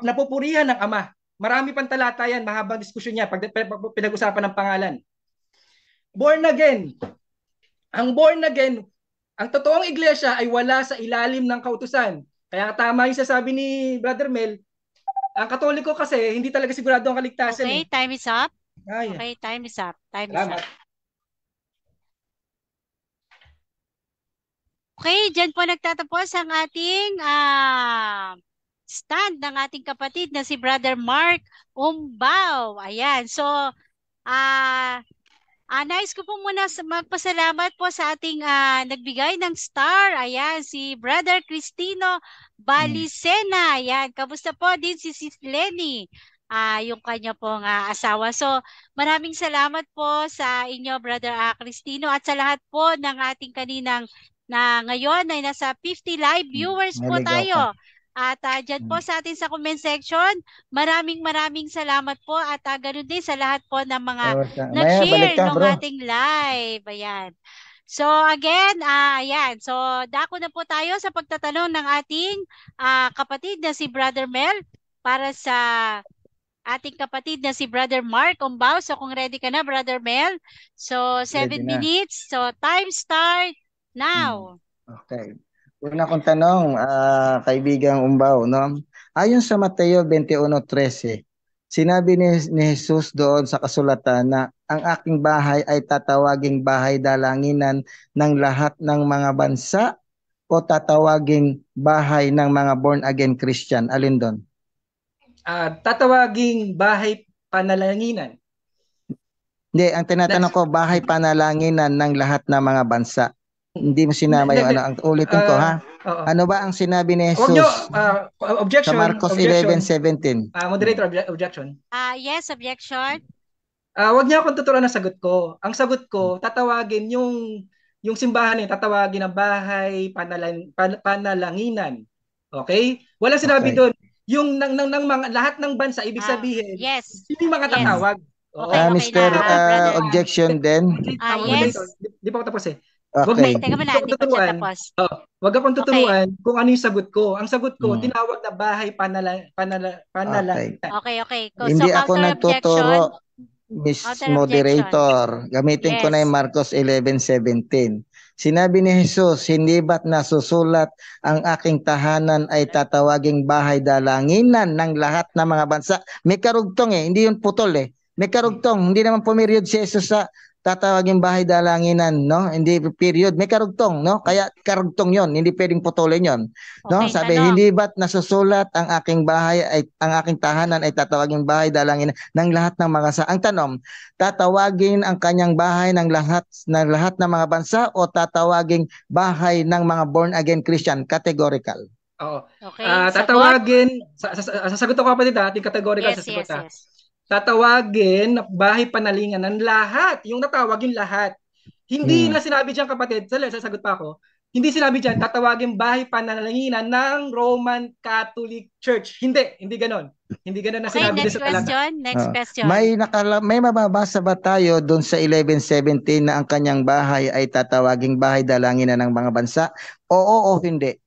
Napupurihan ng Ama. Marami pang talata yan, mahabang diskusyon niya pag pinag-usapan ng pangalan. Born again. Ang born again, ang totoong iglesia ay wala sa ilalim ng kautusan. Kaya tama yung sasabi ni Brother Mel, ang Katoliko kasi hindi talaga sigurado ang kaligtasan. Okay, time is up. Ay. Okay, time is up. Salamat. Okay, dyan po nagtatapos ang ating stand ng ating kapatid na si Brother Mark Umbao. Ayan, so nais ko po muna magpasalamat po sa ating nagbigay ng star. Ayan, si Brother Cristino Balicena. Ayan, kamusta po din si Sis Lenny, yung kanya pong asawa. So, maraming salamat po sa inyo, Brother Cristino, at sa lahat po ng ating kaninang na ngayon ay nasa 50 live viewers po tayo. At dyan po sa atin sa comment section, maraming salamat po at ganoon din sa lahat po ng mga nag-share ng ating live. Ayan. So again, ayan. So dako na po tayo sa pagtatanong ng ating kapatid na si Brother Mel para sa ating kapatid na si Brother Mark Umbao. So kung ready ka na, Brother Mel. So 7 minutes. So time start now. Okay. Una kong tanong, kaibigang Umbao, no? Ayon sa Mateo 21:13, sinabi ni Jesus doon sa kasulatan na ang aking bahay ay tatawaging bahay dalanginan ng lahat ng mga bansa o tatawaging bahay ng mga born again Christian. Alin doon? Tatawaging bahay panalanginan. Hindi, ang tinatanong ko, bahay panalanginan ng lahat ng mga bansa. Hindi mo sinama yung ano. Ulitin ko Ano ba ang sinabi ni Jesus? Objection. Sa Marcos 11:17. Moderator, objection. Yes, objection. Wag niya akong tuturuan ng sagot ko. Ang sagot ko, tatawagin yung simbahan tatawagin ng bahay panalanginan. Okay? Wala sinabi doon. Yung ng mga lahat ng bansa, ibig sabihin, hindi mga tatawag. Okay, Mr. Objection din. Yes. Di pa ako tapos eh. Okay. Teka muna, hindi pa siya tapos. Wag akong tuturuan kung ano yung sagot ko. Ang sagot ko, tinawag na bahay panalanginan. Okay. Hindi ako nagtuturo, Miss Moderator. Gamitin ko na yung Marcos 11:17. Sinabi ni Jesus, hindi ba't nasusulat ang aking tahanan ay tatawaging bahay dalanginan ng lahat ng mga bansa? May karugtong hindi yun putol May karugtong, hindi naman pumeriod si Jesus sa tatawaging bahay dalanginan, no? Hindi period, may karugtong, no? Kaya karugtong 'yon, hindi pwedeng putulin 'yon. No? Okay, Sabi, hindi ba't nasusulat ang aking tahanan ay tatawaging bahay dalanginan ng lahat ng mga bansa? Ang tanong, tatawagin ang kanyang bahay ng lahat ng mga bansa o tatawaging bahay ng mga born again Christian? Categorical. Oo. Okay, sagot? Tatawagin, sasagot ako kapatid ating categorical Yes, sa sagot yes, yes. Tatawagin na bahay panalingan ng lahat. Yung natawag yung lahat. Hindi Hmm. na sinabi diyan kapatid, sasagot pa ako. Hindi sinabi diyan tatawagin bahay panalingan ng Roman Catholic Church. Hindi ganon. Hindi ganon na Okay, sinabi din next sa talata. question. Next Oo. question. May mababasa ba tayo doon sa 11:17 na ang kanyang bahay ay tatawaging bahay dalangin na ng mga bansa? Oo o hindi?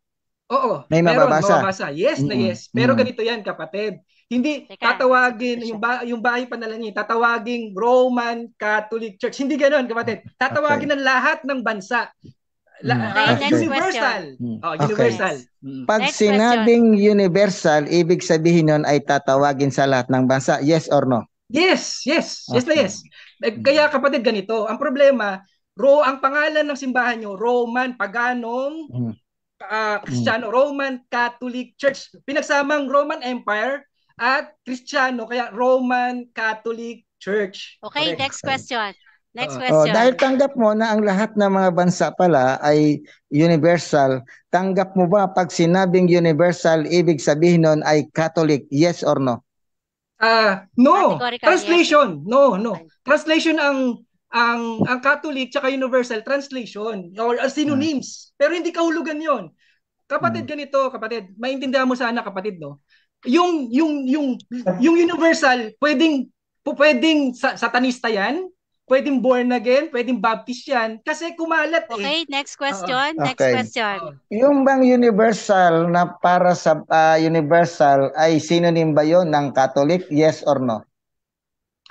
Oo, May meron mababasa? mababasa. Yes na Mm-mm. yes. Pero ganito yan, kapatid. Hindi Teka, tatawagin siya. yung bahay panalangin, tatawaging Roman Catholic Church. Hindi ganoon, kapatid. Okay. Tatawagin ng lahat ng bansa. Okay, next Okay. question. Universal. Okay. Universal. Yes. Pag Next question. sinabing universal, ibig sabihin nun ay tatawagin sa lahat ng bansa. Yes or no? Yes, yes. Yes na Okay. yes. Kaya kapatid ganito, ang problema, ang pangalan ng simbahan nyo, Roman, Paganong, Mm. Kristiyano, Roman Catholic Church. Pinagsamang Roman Empire at Kristiyano, kaya Roman Catholic Church. Okay, Correct. next question. Next Dahil question. tanggap mo na ang lahat ng mga bansa pala ay universal, tanggap mo ba pag sinabing universal, ibig sabihin nun ay Catholic? Yes or no? No. Categorical, yes. Translation. No. Okay. Translation ang Catholic tsaka universal translation or synonyms. Pero hindi kahulugan 'yon. Kapatid ganito, kapatid, maintindihan mo sana kapatid, no? Yung universal, pwedeng satanista 'yan, pwedeng born again, pwedeng baptist 'yan kasi kumalat eh. Okay, next question. Next Okay. question. Yung bang universal na para sa universal ay synonym ba yon ng Catholic? Yes or no?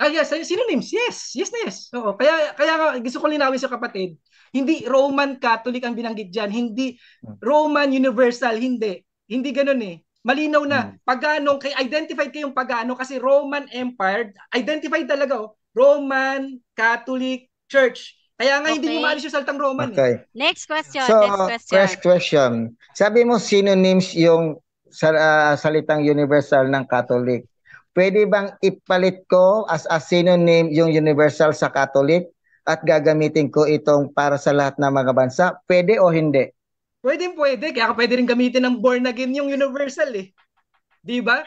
Yes, synonyms. Yes. Yes na yes. Oo. Kaya nga, gusto ko linawin sa kapatid, hindi Roman Catholic ang binanggit diyan, hindi Roman Universal, hindi. Hindi ganoon eh. Malinaw na pagano kay identified kayong pagano kasi Roman Empire, identified talaga Roman Catholic Church. Kaya nga hindi mo Okay. maalis yung saltang Roman eh. Okay. Next question. So, Next question. first question. Sabi mo synonyms yung salitang universal ng Catholic. Pwede bang ipalit ko as a synonym yung universal sa Catholic at gagamitin ko itong para sa lahat ng mga bansa? Pwede o hindi? Pwede. Kaya pwede rin gamitin ng born again yung universal eh. Di ba?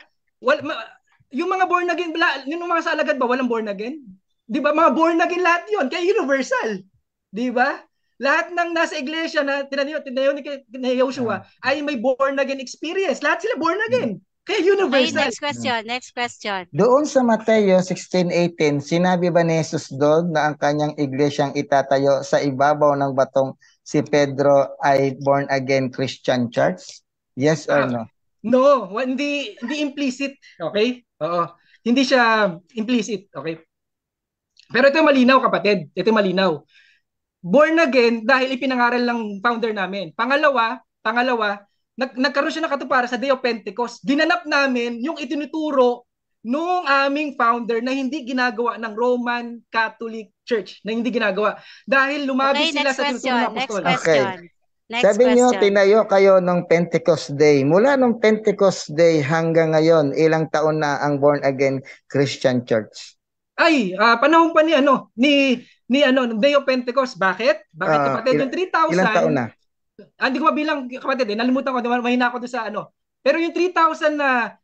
Yung mga born again, yung mga sa alagad ba, walang born again? Di ba? Mga born again lahat yon kaya universal. Di ba? Lahat ng nasa iglesia na tinayo ni Joshua ay may born again experience. Lahat sila born again. Kaya Okay, universal. next question. Next question. Doon sa Mateo 16:18, sinabi ba ni Jesus doon na ang kanyang iglesyang itatayo sa ibabaw ng batong si Pedro ay born again Christian Church? Yes or no? No, hindi implicit, okay? Oo. Hindi siya implicit, okay? Pero ito malinaw kapatid, ito malinaw. Born again dahil ipinangaral ng founder namin. Pangalawa, nagkaroon siya ng katuparan sa Day of Pentecost. Ginanap namin yung itinuturo nung aming founder na hindi ginagawa ng Roman Catholic Church, na hindi ginagawa. Dahil lumabis sila sa tinuturo ng apostol. Next Okay. Sabi niyo, tinayo kayo nung Pentecost Day. Mula nung Pentecost Day hanggang ngayon, ilang taon na ang born again Christian Church? Panahon pa ni Day of Pentecost. Bakit? Bakit kapatid? Yung 3,000. Ilang taon na? Hindi ko mabilang kapatid, nalimutan ko, mahina ako doon sa ano. Pero yung 3,000 na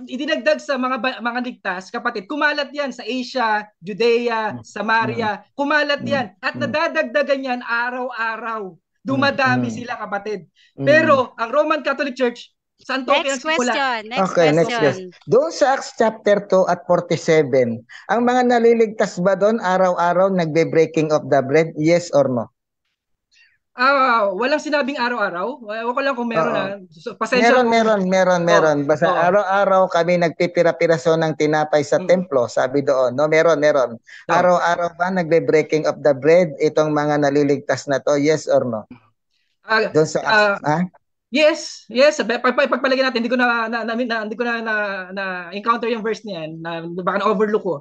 idinagdag sa mga ligtas, kapatid, kumalat yan sa Asia, Judea, Samaria, kumalat yan. At nadadagdagan yan araw-araw. Dumadami sila kapatid. Pero ang Roman Catholic Church, saan to Next question. Next question. Doon sa Acts chapter 2 at 47, ang mga naliligtas ba doon araw-araw nagbe-breaking of the bread? Yes or no? Walang sinabing araw-araw. Ewan ko lang kung meron pasensya Meron. Basta araw-araw kami nagpipira-piraso ng tinapay sa templo, sabi doon. No, meron. Araw-araw ba nagbe-breaking of the bread itong mga naliligtas na to? Yes or no? Doon sa Yes. Pagpalagay natin, hindi ko na encounter yung verse niyan, na baka na overlook ko.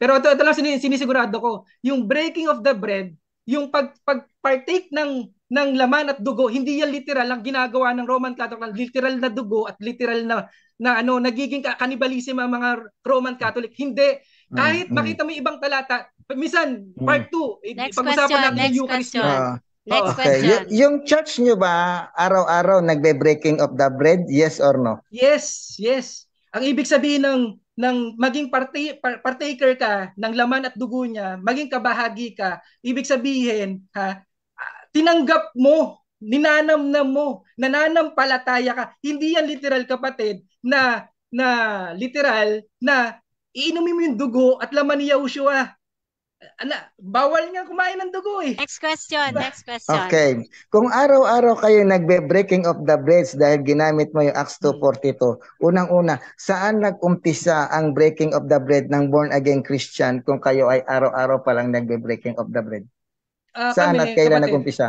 Pero ito lang sinisigurado ko, yung breaking of the bread, yung pagpartake ng laman at dugo, hindi yan literal ang ginagawa ng Roman Catholic, literal na dugo at literal na nagiging cannibalism ang mga Roman Catholic. Hindi. Kahit makita mo yung ibang talata, minsan part 2, pag-usapan natin yung Eucharist yan. Next Okay. question. Yung church nyo ba, araw-araw nagbe-breaking of the bread? Yes or no? Yes, yes. Ang ibig sabihin ng maging partaker ka ng laman at dugo niya, maging kabahagi ka, ibig sabihin, tinanggap mo, ninanamnam mo, nananampalataya ka. Hindi yan literal, kapatid, na literal na iinumin mo yung dugo at laman ni Yahushua. Bawal nga kumain ng dugo eh. Next question. Diba? Next question. Okay. Kung araw-araw kayo nagbe-breaking of the breads dahil ginamit mo yung Acts 2:42, unang-una, saan nag-umpisa ang breaking of the bread ng born-again Christian kung kayo ay araw-araw pa lang nagbe-breaking of the bread? Saan at Kami, kailan kapatid, nag-umpisa?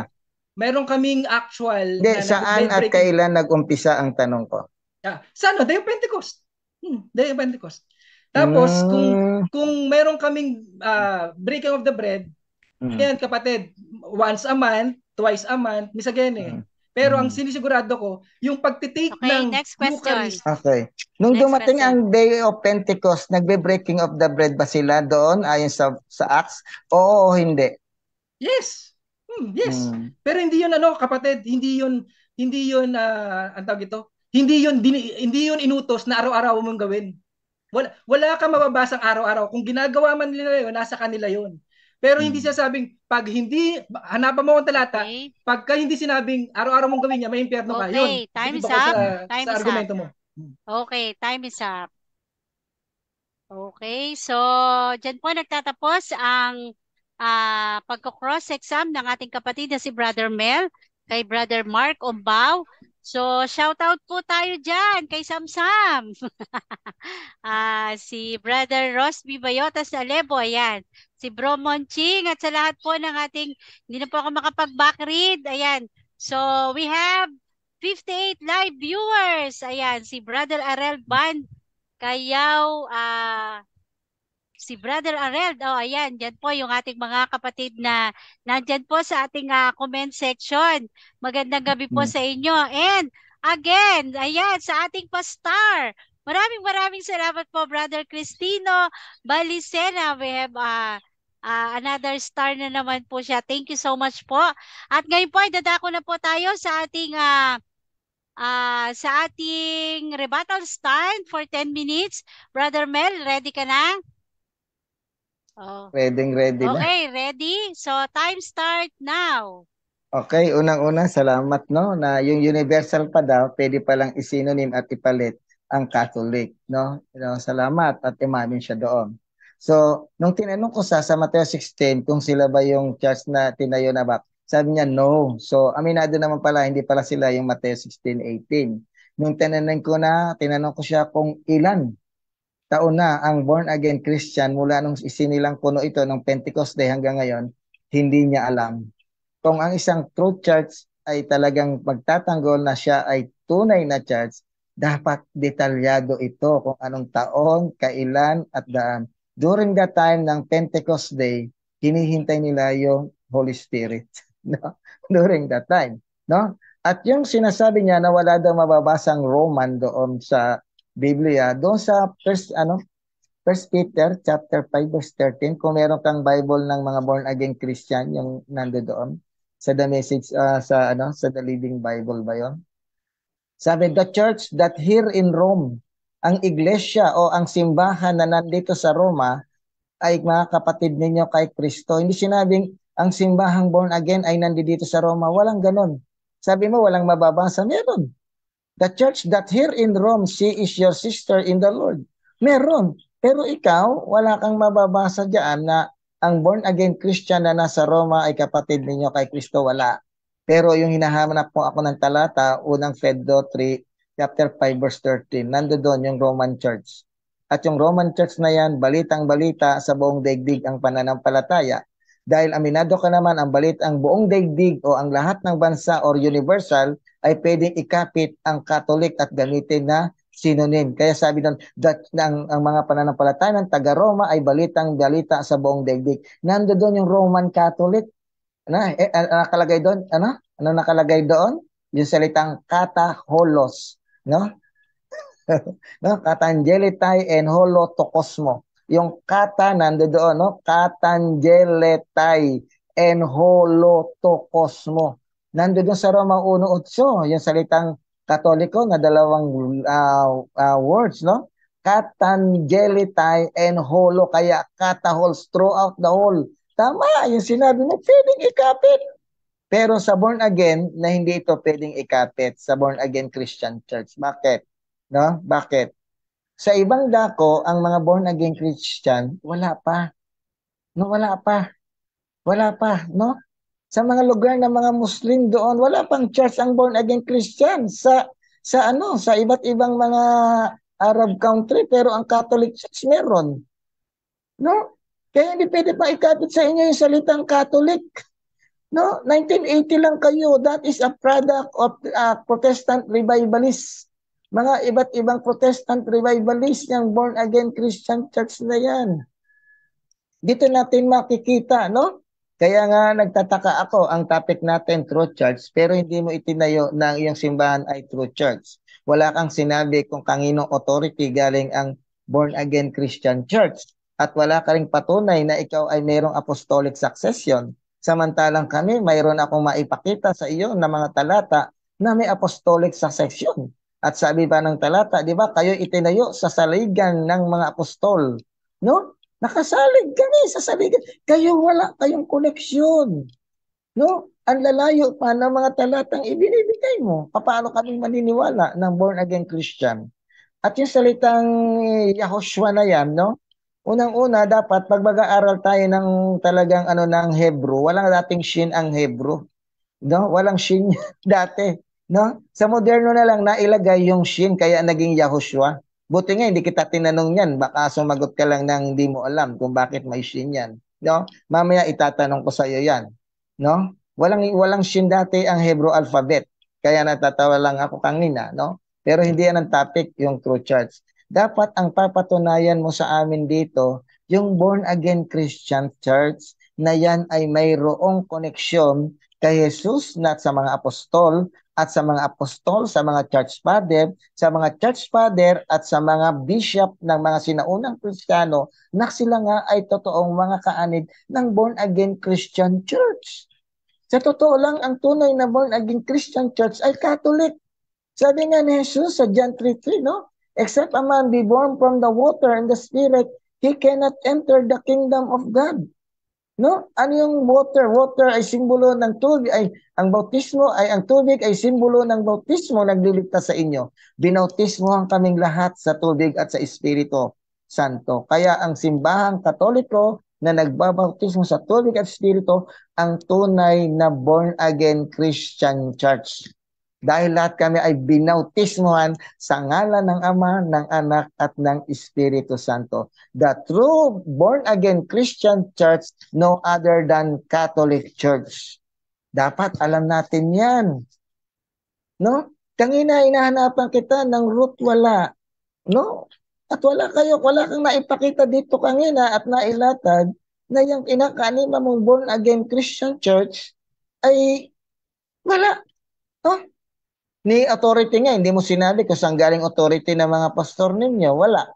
meron kaming actual Hindi, na saan at nag-breaking. kailan nag-umpisa ang tanong ko? Sa ano? Day of Pentecost. Day of Pentecost. Tapos, kung meron kaming breaking of the bread, yan kapatid, once a month, twice a month, miss again eh. Pero ang sinisigurado ko, yung pagtitake Okay, ng next question. Eucharist. Okay. Nung Next dumating question. ang Day of Pentecost, nagbe-breaking of the bread ba sila doon ayon sa Acts? Oo o hindi? Yes. Yes. Pero hindi yun kapatid, hindi yun ang tawag ito. Hindi yun inutos na araw-araw mong gawin. Wala kang mababasang araw-araw. Kung ginagawa man nila yun, nasa kanila yun. Pero hindi siya sabing, pag hindi, hanapan mo ang talata, Okay. pagka hindi sinabing araw-araw mong gawin niya, may impyerno ka. Yun. Okay, time is Bukod up. Time sa is argumento up. mo. Okay, time is up. Okay, so dyan po nagtatapos ang pagko-cross-exam ng ating kapatid na si Brother Mel kay Brother Mark Ombao. So, shout out po tayo dyan kay Samsam. Si Brother Ross Bibayotas na Lebo, ayan. Si Bro Monching at sa lahat po ng ating, hindi na po ako makapag-backread, ayan. So, we have 58 live viewers. Ayan, si Brother Arel Band Kayaw, si Brother Arel, ayan, dyan po yung ating mga kapatid na nandyan po sa ating comment section. Magandang gabi po sa inyo. And again, ayan, sa ating pastar. Maraming salamat po, Brother Cristino Balicena. We have another star na naman po siya. Thank you so much po. At ngayon po, dadako na po tayo sa ating rebuttal stand for 10 minutes. Brother Mel, ready ka na? Ready na. Okay, ready? So, time start now. Okay, unang-una, salamat no na yung universal pa daw, pwede palang isinonym at ipalit ang Catholic, no? Salamat at imamin siya doon. So, nung tinanong ko sa Mateo 16 kung sila ba yung church na tinayo na ba, sabi niya no. So, aminado naman pala, hindi pala sila yung Mateo 16:18. Nung tinanong ko siya kung ilan taon na ang born again Christian mula nung isinilang puno ito ng Pentecost Day hanggang ngayon, hindi niya alam. Kung ang isang true church ay talagang magtatanggol na siya ay tunay na church, dapat detalyado ito kung anong taon, kailan at daan. During the time ng Pentecost Day, hinihintay nila yung Holy Spirit. No? During that time. No? At yung sinasabi niya na wala daw mababasang Roman doon sa Biblia, doon sa First Peter chapter 5 verse 13, kung meron kang Bible ng mga born again Christian, yung nandoon sa The Message sa The Living Bible ba 'yon? Sabi, the church that here in Rome, ang iglesia o ang simbahan na nandito sa Roma ay mga kapatid ninyo kay Kristo. Hindi sinabing ang simbahang born again ay nandito sa Roma. Walang ganon. Sabi mo walang mababasa, meron. The church that here in Rome, she is your sister in the Lord. Meron. Pero ikaw, wala kang mababasa diyan na ang born-again Christian na nasa Roma ay kapatid ninyo kay Kristo. Wala. Pero yung hinahanap po ako ng talata, unang Fedro 3, chapter 5, verse 13, nando doon yung Roman Church. At yung Roman Church na yan, balitang-balita sa buong daigdig ang pananampalataya. Dahil aminado ka naman, ang buong daigdig o ang lahat ng bansa or universal ay pwedeng ikapit ang Catholic at gamitin na synonym. Kaya sabi doon, ang mga pananampalataya ng taga-Roma ay balitang-balita sa buong daigdig. Nando doon yung Roman Catholic. Nakalagay doon? Ano nakalagay doon? Yung salitang kataholos. No? No? Katangelitai and holotokosmo. Yung kata nando doon, no? Katangeletai and holotokosmo. Nandoon sa Roma 1:8, yung salitang Katoliko na dalawang words, no? Katangelitai and holo, kaya katahols throughout the whole. Tama, yung sinabi mo, pwedeng ikapit. Pero sa born again, na hindi ito pwedeng ikapit sa born again Christian church. Bakit? No? Bakit? Sa ibang dako, ang mga born again Christian, wala pa. No, wala pa. Wala pa, no? Sa mga lugar ng mga Muslim doon, wala pang church ang born again Christian sa iba't ibang mga Arab country, pero ang Catholic Church meron, no? Kaya hindi pwede pa ikapit sa inyo yung salitang Catholic. No, 1980 lang kayo. That is a product of Protestant revivalists. Mga iba't ibang Protestant revivalists, yung born again Christian church na yan. Dito natin makikita, no? Kaya nga nagtataka ako, ang topic natin true church, pero hindi mo itinayo na iyong simbahan ay true church. Wala kang sinabi kung kaninong authority galing ang born again Christian church. At wala ka ring patunay na ikaw ay mayroong apostolic succession. Samantalang kami, mayroon akong maipakita sa iyo na mga talata na may apostolic succession. At sabi pa ng talata, di ba, kayo itinayo sa saligan ng mga apostol. No? Nakasalig kami sa saligan. Kayo wala kayong koneksyon. No? Ang lalayo pa ng mga talatang ibinibigay mo. Paano kami maniniwala ng born again Christian? At yung salitang Yahoshua na yan, no? Unang-una, dapat pag mag-aaral tayo ng talagang ng Hebrew, walang dating shin ang Hebrew. No? Walang shin dati. No? Sa moderno na lang nailagay yung shin kaya naging Yahoshua. Buti nga hindi kita tinanong yan, baka sumagot ka lang ng hindi mo alam kung bakit may shin yan. No? Mamaya itatanong ko sa iyo yan. No? Walang shin dati ang Hebrew alphabet. Kaya natatawa lang ako kanina, no? Pero hindi yan ang topic, yung true church. Dapat ang papatunayan mo sa amin dito, yung born again Christian church na yan ay mayroong koneksyon kay Jesus na sa mga apostol at sa mga apostol, sa mga church father at sa mga bishop ng mga sinaunang Kristiyano na sila nga ay totoong mga kaanib ng born again Christian church. Sa totoo lang, ang tunay na born again Christian church ay Catholic. Sabi nga ni Jesus sa John 3:3, no? Except a man be born from the water and the Spirit, he cannot enter the kingdom of God. No? Ano yung water? Water ay simbolo ng tubig, ang tubig ay simbolo ng bautismo nagliligtas sa inyo. Binautismohan kaming lahat sa tubig at sa Espiritu Santo. Kaya ang simbahang Katoliko na nagbabautismo sa tubig at Espiritu ang tunay na born again Christian church. Dahil lahat kami ay binautismohan sa ngalan ng Ama, ng Anak, at ng Espiritu Santo. The true born-again Christian church, no other than Catholic Church. Dapat alam natin yan. No? Kanina hinahanapan kita ng root, wala. No? At wala kang naipakita dito kanina at nailatag na yung kinakanima mong born-again Christian church ay wala. No? Ni authority nga, hindi mo sinabi kung saan galing authority ng mga pastor ninyo. Wala.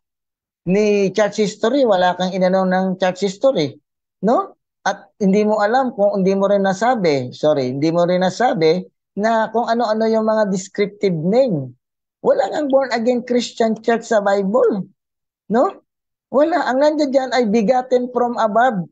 Ni church history, wala kang inanaw ng church history. No? At hindi mo alam hindi mo rin nasabi na kung ano-ano yung mga descriptive name. Wala ang born again Christian church sa Bible. No? Wala. Ang nandiyan dyan ay begotten from above.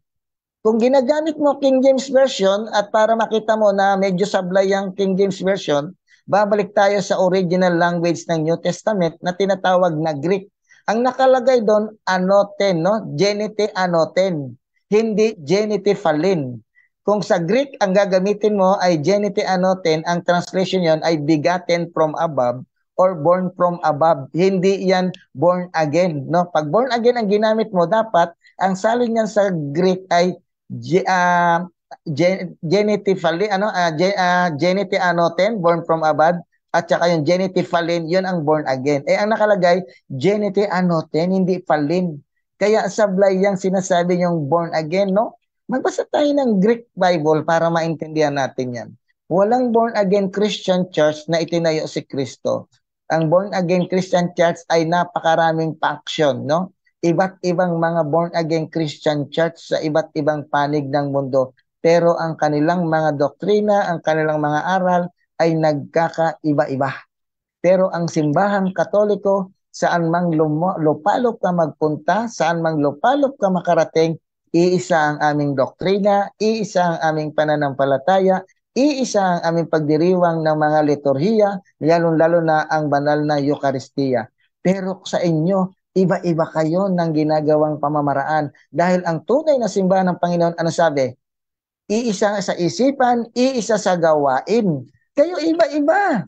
Kung ginagamit mo King James Version at para makita mo na medyo sablay ang King James Version, babalik tayo sa original language ng New Testament na tinatawag na Greek. Ang nakalagay doon, anoten, no? Genite anoten, hindi genite phalin. Kung sa Greek ang gagamitin mo ay genite anoten, ang translation yon ay begotten from above or born from above. Hindi yan born again, no? Pag born again ang ginamit mo, dapat ang salin niyan sa Greek ay genitivally genite anoten, born from above, at saka yung genitivally, yun ang born again. Ang nakalagay genite anoten, hindi phalin. Kaya sablay yang sinasabi yung born again, no? Magbasa tayo ng Greek Bible para maintindihan natin yan. Walang born again Christian church na itinayo si Kristo. Ang born again Christian church ay napakaraming faction, no? Iba't ibang mga born again Christian church sa iba't ibang panig ng mundo. pero ang kanilang mga doktrina, ang kanilang mga aral ay nagkakaiba-iba. Pero ang simbahang Katoliko, saan mang lupalop ka magpunta, saan mang lupalop ka makarating, iisa ang aming doktrina, iisa ang aming pananampalataya, iisa ang aming pagdiriwang ng mga liturhiya, lalo-lalo na ang banal na Eucharistia. Pero sa inyo, iba-iba kayo ng ginagawang pamamaraan. Dahil ang tunay na simbahan ng Panginoon, ano sabi? Iisa sa isipan, iisa sa gawain. Kayo iba-iba.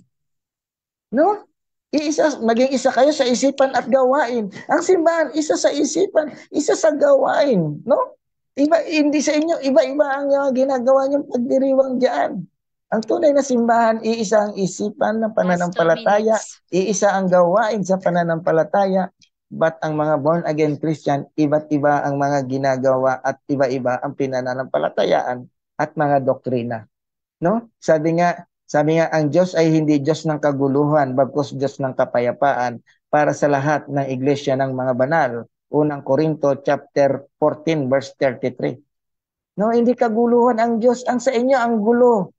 No? Maging isa kayo sa isipan at gawain. Ang simbahan, isa sa isipan, isa sa gawain. No? Hindi sa inyo, iba-iba ang ginagawa niyong pagdiriwang diyan. Ang tunay na simbahan, iisa ang isipan ng pananampalataya, iisa ang gawain sa pananampalataya, but ang mga born-again Christian, iba't iba ang mga ginagawa at iba-iba ang pinananampalatayaan at mga doktrina. No? Sabi nga, ang Diyos ay hindi Diyos ng kaguluhan, bagkus Diyos ng kapayapaan para sa lahat ng iglesia ng mga banal. Unang Korinto chapter 14 verse 33. No, hindi kaguluhan ang Diyos, ang sa inyo ang gulo.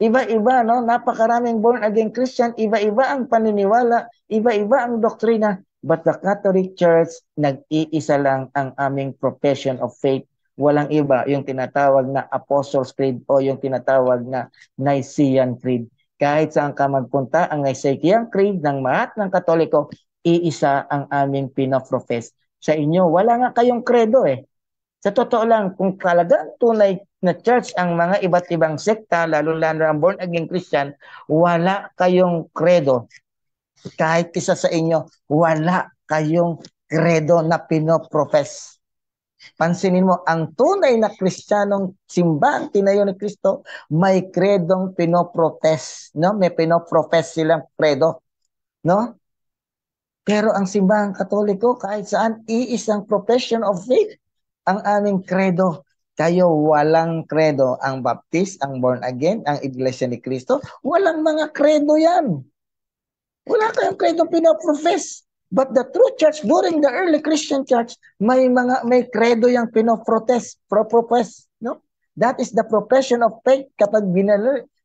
Iba-iba, no? Napakaraming born again Christian, iba-iba ang paniniwala, iba-iba ang doktrina. But the Catholic Church, nag-iisa lang ang aming profession of faith. Walang iba, yung tinatawag na Apostles' Creed o yung tinatawag na Nicene Creed. Kahit saan ka magpunta, ang Nicene Creed ng lahat ng Katoliko, iisa ang aming pinaprofess. Sa inyo, wala nga kayong credo eh. Sa totoo lang, kung talagang tunay na church ang mga iba't ibang sekta, lalo-lalo ang born-again Christian, wala kayong credo. Kahit isa sa inyo, wala kayong credo na pinoprofess. Pansinin mo, ang tunay na Kristiyanong simbang tinayo ni Kristo, may kredong pinoprofess. No? May pinoprofess silang credo. No? Pero ang simbahang Katoliko, kahit saan, iisang profession of faith ang aming credo. Kayo walang credo. Ang Baptist, ang born again, ang Iglesia ni Cristo, walang mga credo yan. Wala kayong credo pinoprofess. But the true church, during the early Christian church, may credo yung pinoprofess. No? That is the profession of faith. Kapag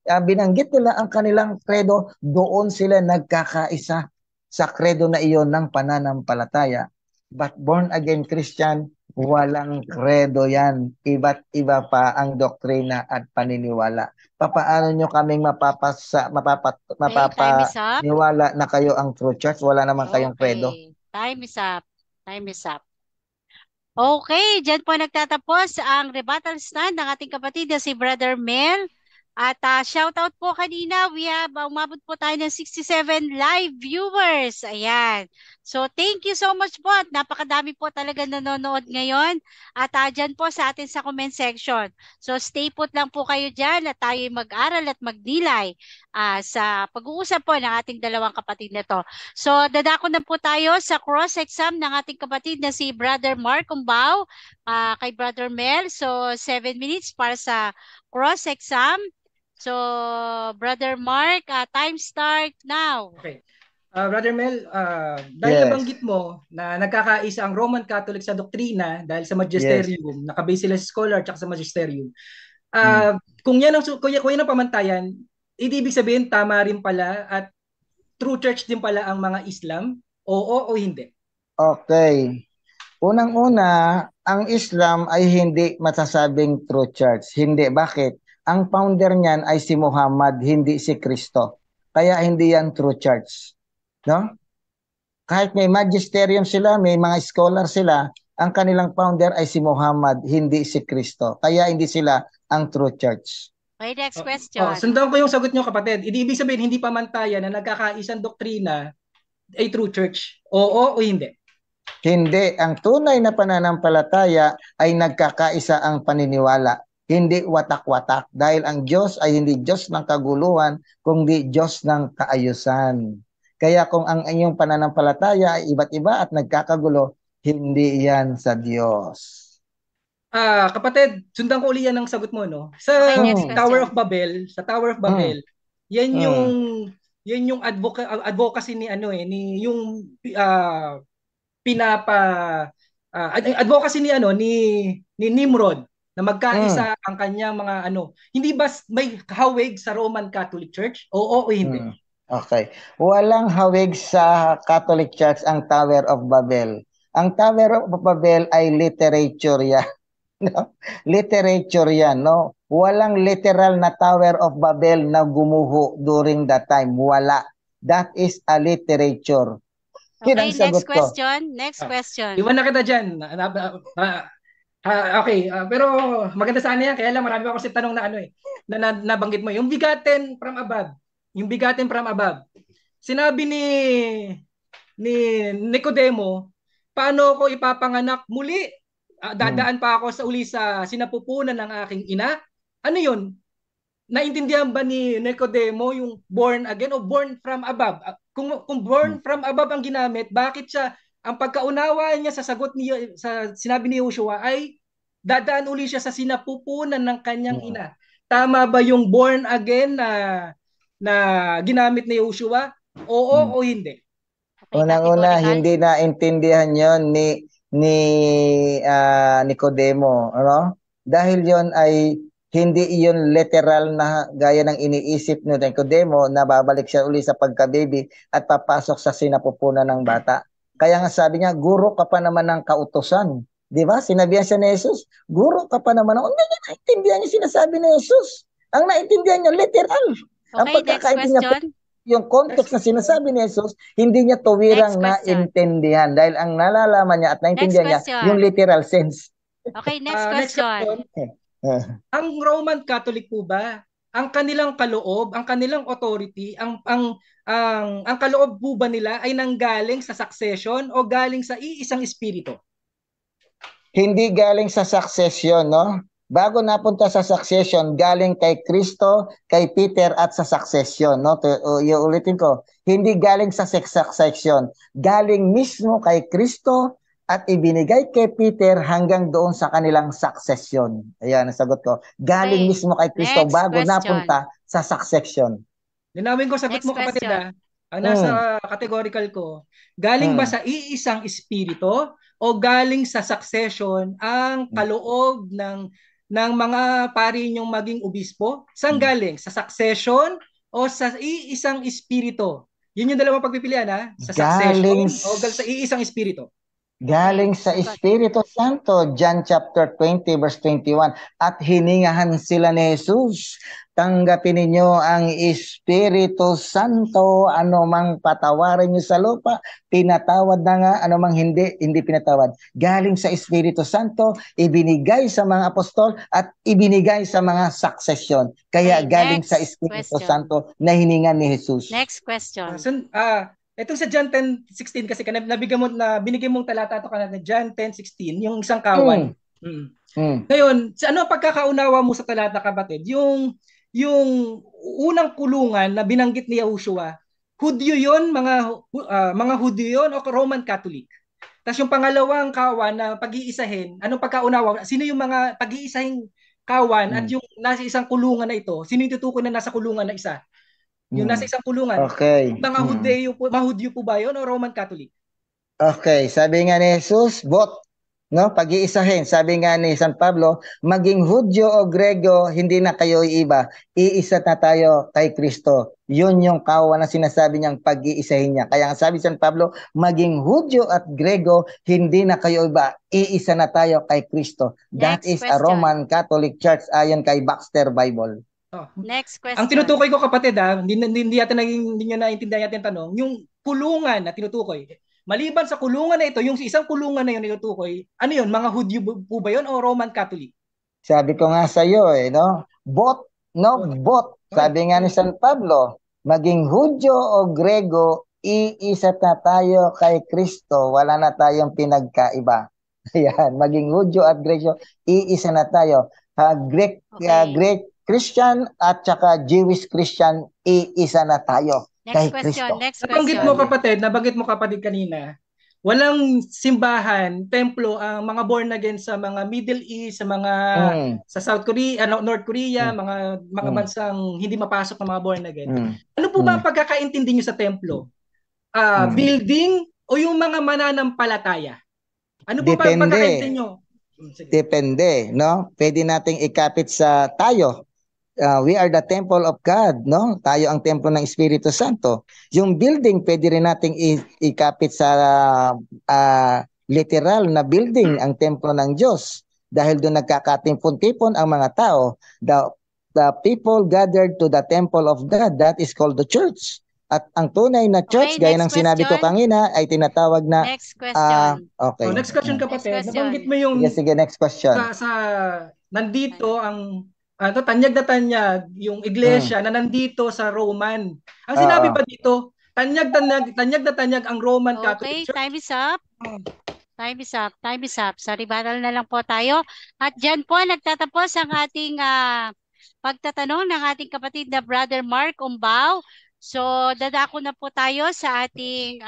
binanggit nila ang kanilang credo, doon sila nagkakaisa sa credo na iyon ng pananampalataya. But born again Christian, walang credo yan. Iba't iba pa ang doktrina at paniniwala. Papaano nyo kaming mapapaniwala na kayo ang true church? Wala naman kayong credo. Time is up. Time is up. Okay, dyan po nagtatapos ang rebuttal stand ng ating kapatid na si Brother Mel. At shoutout po kanina, umabot po tayo ng 67 live viewers. Ayan. So, thank you so much po. At napakadami po talaga nanonood ngayon. At dyan po sa atin sa comment section. So, stay put lang po kayo dyan at tayo mag-aral at magdilay sa pag-uusap po ng ating dalawang kapatid na to. So, dadako na po tayo sa cross-exam ng ating kapatid na si Brother Mark Umbao kay Brother Mel. So, 7 minutes para sa cross-exam. So, Brother Mark, time start now. Okay. Brother Mel, dahil nabanggit mo na nagkakaisa ang Roman Catholic sa doktrina dahil sa magisterium, nakabase sila sa scholar at sa magisterium. Kung yan ang pamantayan, ibig sabihin tama rin pala at true church din pala ang mga Islam? Oo o hindi? Okay. Unang-una, ang Islam ay hindi masasabing true church. Hindi. Bakit? Ang founder niyan ay si Muhammad, hindi si Kristo. Kaya hindi yan true church. No? Kahit may magisterium sila, may mga scholar sila, ang kanilang founder ay si Muhammad, hindi si Kristo. Kaya hindi sila ang true church. Okay, next question. Sundan ko yung sagot nyo, kapatid. Ibig sabihin, hindi pamantayan na nagkakaisang doktrina ay true church. Oo o hindi? Hindi. Ang tunay na pananampalataya ay nagkakaisa ang paniniwala. Hindi watak-watak. Dahil ang Diyos ay hindi Diyos ng kaguluhan, kundi Diyos ng kaayusan. Kaya kung ang inyong pananampalataya ay iba't iba at nagkakagulo, hindi yan sa Diyos. Kapatid, sundan ko uli yan ang sagot mo, no? Sa Tower of Babel, yan yung advocacy ni yung advocacy ni Nimrod na magkaisa ang kanyang mga ano. Hindi ba may hawig sa Roman Catholic Church? Oo o hindi? Okay. Walang hawig sa Catholic Church ang Tower of Babel. Ang Tower of Babel ay literature yan. No? Literature yan, no? Walang literal na Tower of Babel na gumuho during that time. Wala. That is a literature. Yun Okay, ang sagot next ko. question. Next question. Iwan na kita dyan. Okay, pero maganda sana yan. Kaya lang marami ako kasi tanong na ano nabanggit mo. Yung bigatin from above. Yung bigatin from above. Sinabi ni Nicodemo, paano ko ipapanganak muli? Dadaan pa ako sa sinapupunan ng aking ina? Ano yun? Naintindihan ba ni Nicodemo yung born again o born from above? Kung born from above ang ginamit, bakit siya ang pagkaunawa niya sa sagot niya sa sinabi ni Joshua ay dadaan uli siya sa sinapupunan ng kanyang ina? Tama ba yung born again na ginamit ni Joshua? Oo o hindi? Okay, Unang-una, categorical. hindi naintindihan yon ni Nicodemo, ano? Dahil yon ay hindi iyon literal na gaya ng iniisip ni Nicodemo na babalik siya uli sa pagka-baby at papasok sa sinapupunan ng bata. Kaya nga sabi niya, guro ka pa naman ng kautusan. Di ba? Sinabihan siya ni Jesus, guro ka pa naman. Hindi niya naintindihan yung sinasabi ni Jesus. Ang naintindihan niya, literal. Ang Okay, next pagkakaintindihan niya, question. yung context na sinasabi ni Jesus, hindi niya tuwirang Next question. naintindihan dahil ang nalalaman niya at naintindihan niya Next question. yung literal sense. Okay, next Next question. Ang Roman Catholic po ba, ang kanilang kaloob, ang kanilang authority, ang kaloob po ba nila ay nanggaling sa succession o galing sa iisang espiritu? Hindi galing sa succession, no? Bago napunta sa succession, galing kay Kristo, kay Peter at sa succession, no? Ulitin ko, hindi galing sa succession, galing mismo kay Kristo at ibinigay kay Peter hanggang doon sa kanilang succession. Ayan, ang sagot ko. Galing Okay, mismo kay Kristo next bago question. napunta sa succession. Linawin ko sagot Next mo kapatid question. Ang nasa categorical ko, galing ba sa iisang espiritu o galing sa succession ang kaloob ng mga pari niyong maging obispo? Saan galing? Sa succession o sa iisang espiritu? Yun yung dalawang pagpipilian Sa succession o sa iisang espiritu? Galing sa Sagot. Espiritu Santo, John chapter 20 verse 21. At hiningahan sila ni Jesus, tanggapin ninyo ang Espiritu Santo, ano mang patawarin nyo sa lupa, pinatawad na nga, ano mang hindi pinatawad. Galing sa Espiritu Santo, ibinigay sa mga apostol at ibinigay sa mga succession. Kaya Okay, galing sa next Espiritu question. Santo na hiningan ni Jesus. Next question. Itong sa John 10:16 kasi binigyan mong talata to kanina John 10:16 yung isang kawan. Ngayon, ano ang pagkakaunawa mo sa talata kapatid? Yung unang kulungan na binanggit ni Yahushua, Hudyo 'yon, mga Hudyo 'yon o Roman Catholic. Tapos yung pangalawang kawan na pag-iisahin, anong pagkaunawa? Sino yung mga pag-iisahing kawan at yung nasa isang kulungan na ito? Sino yung tutukoy na nasa kulungan na isa? Yung nasa isang kulungan. Okay. Mga Hudyo po ba yun o Roman Catholic? Okay, sabi nga ni Jesus, both, no? Pag-iisahin. Sabi nga ni San Pablo, maging Hudyo o Grego, hindi na kayo iiba. Iisa na tayo kay Kristo. Yun yung kawan na sinasabi niyang pag-iisahin niya. Kaya nga sabi San Pablo, maging Hudyo at Grego, hindi na kayo iba. Iisa na tayo kay Kristo. That is a Roman Catholic Church ayon kay Baxter Bible. Next question. Ang tinutukoy ko kapatid hindi niyo naintindihan yung tanong, yung kulungan na tinutukoy. Maliban sa kulungan na ito, yung isang kulungan na yun tinutukoy, ano yun, mga Hudyo po ba yun o Roman Catholic? Sabi ko nga sa iyo no? Both, no? Both. Sabi nga ni San Pablo, maging Hudyo o Grego, iisa na tayo kay Kristo, wala na tayong pinagkaiba. Ayan, maging Hudyo at Grego, iisa na tayo. Greek Christian at saka Jewish Christian, iisa na tayo kay Kristo. Nabanggit mo kapatid kanina, walang simbahan, templo ang mga born again sa mga Middle East, sa mga sa South Korea, North Korea, mga bansang hindi mapasok ng mga born again. Ano po ba ang pagkakaintindi niyo sa templo? Building o yung mga mananampalataya? Ano po ba ang pagkakaintindi niyo? Sige. Depende, no? Pwede nating ikapit sa tayo. We are the temple of God, no? Tayo ang templo ng Espiritu Santo. Yung building, pwede rin nating ikapit sa literal na building, ang templo ng Diyos. Dahil doon nagkakatipon-tipon ang mga tao. The people gathered to the temple of God, that is called the church. At ang tunay na church, Okay, gaya next ng sinabi ko question. kanina, ay tinatawag na, Next question. okay. Next question, Next kapatid. question. Nabanggit mo yung Sige, next question. nandito ang tanyag na tanyag yung iglesia na nandito sa Roman. Ang sinabi ba dito, tanyag na tanyag ang Roman Okay, Catholic Church? time is up. Time is up. Time is up. Sa rebuttal na lang po tayo. At dyan po nagtatapos ang ating pagtatanong ng ating kapatid na Brother Mark Umbao. So, dadako na po tayo sa ating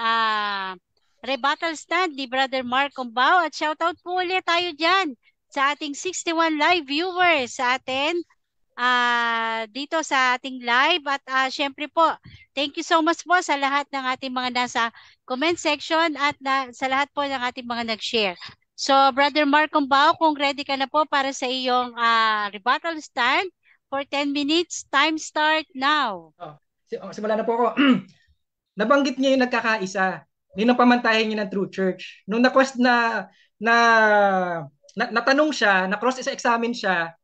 rebuttal stand ni Brother Mark Umbao. At shoutout po ulit tayo dyan sa ating 61 live viewers sa atin dito sa ating live. At syempre po, thank you so much po sa lahat ng ating mga nasa comment section at sa lahat po ng ating mga nag-share. So, Brother Mark Umbao, kung ready ka na po para sa iyong rebuttal stand for 10 minutes, time start now. Simula na po ako. Nabanggit niya yung nagkakaisa. Yun ang pamantayan niya ng True Church. Nung natanong siya, na-cross examine siya,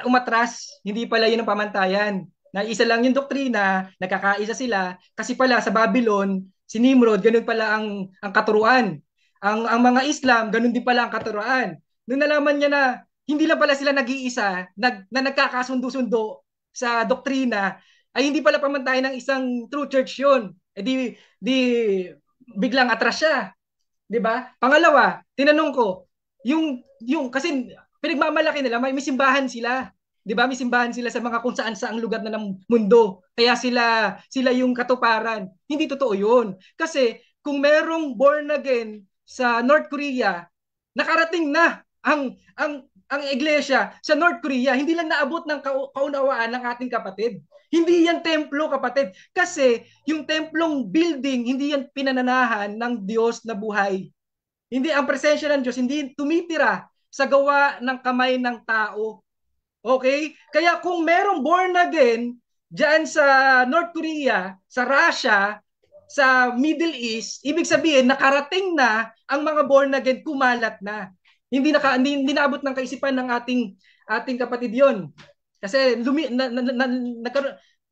umatras, hindi pala yun ang pamantayan. Na isa lang yung doktrina, nagkakaisa sila, kasi pala sa Babylon, si Nimrod, ganun pala ang katuruan. Ang mga Islam, ganun din pala ang katuruan. Nung nalaman niya na hindi lang pala sila nag-iisa, na nagkakasundo-sundo sa doktrina, ay hindi pala pamantayan ng isang true church yun. Di biglang atras siya. 'Di ba? Pangalawa, tinanong ko, yung kasi pinagmamalaki nila, may simbahan sila. 'Di ba? May simbahan sila sa mga kung saan saang lugar na ng mundo. Kaya sila yung katuparan. Hindi totoo 'yun. Kasi kung merong born again sa North Korea, nakarating na ang iglesia sa North Korea, hindi lang naabot ng kaunawaan ng ating kapatid. Hindi yan templo, kapatid. Kasi yung templong building, hindi yan pinananahan ng Diyos na buhay. Hindi ang presensya ng Diyos, hindi tumitira sa gawa ng kamay ng tao. Okay? Kaya kung merong born again diyan sa North Korea, sa Russia, sa Middle East, ibig sabihin nakarating na ang mga born again, kumalat na. Hindi naabot ng kaisipan ng ating kapatid 'yon. Kasi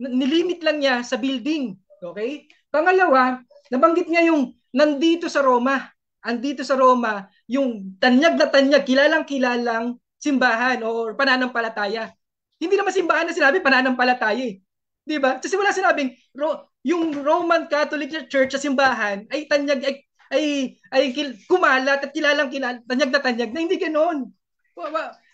nilimit lang niya sa building. Okay? Pangalawa, nabanggit niya yung nandito sa Roma. Andito sa Roma, yung tanyag na tanyag, kilalang-kilalang simbahan o pananampalataya. Hindi naman simbahan na sinabi, pananampalataya eh. Di ba? Kasi wala sinabing, yung Roman Catholic Church sa simbahan ay tanyag, ay kumalat at kilalang-kilala, tanyag na tanyag, na hindi ganoon.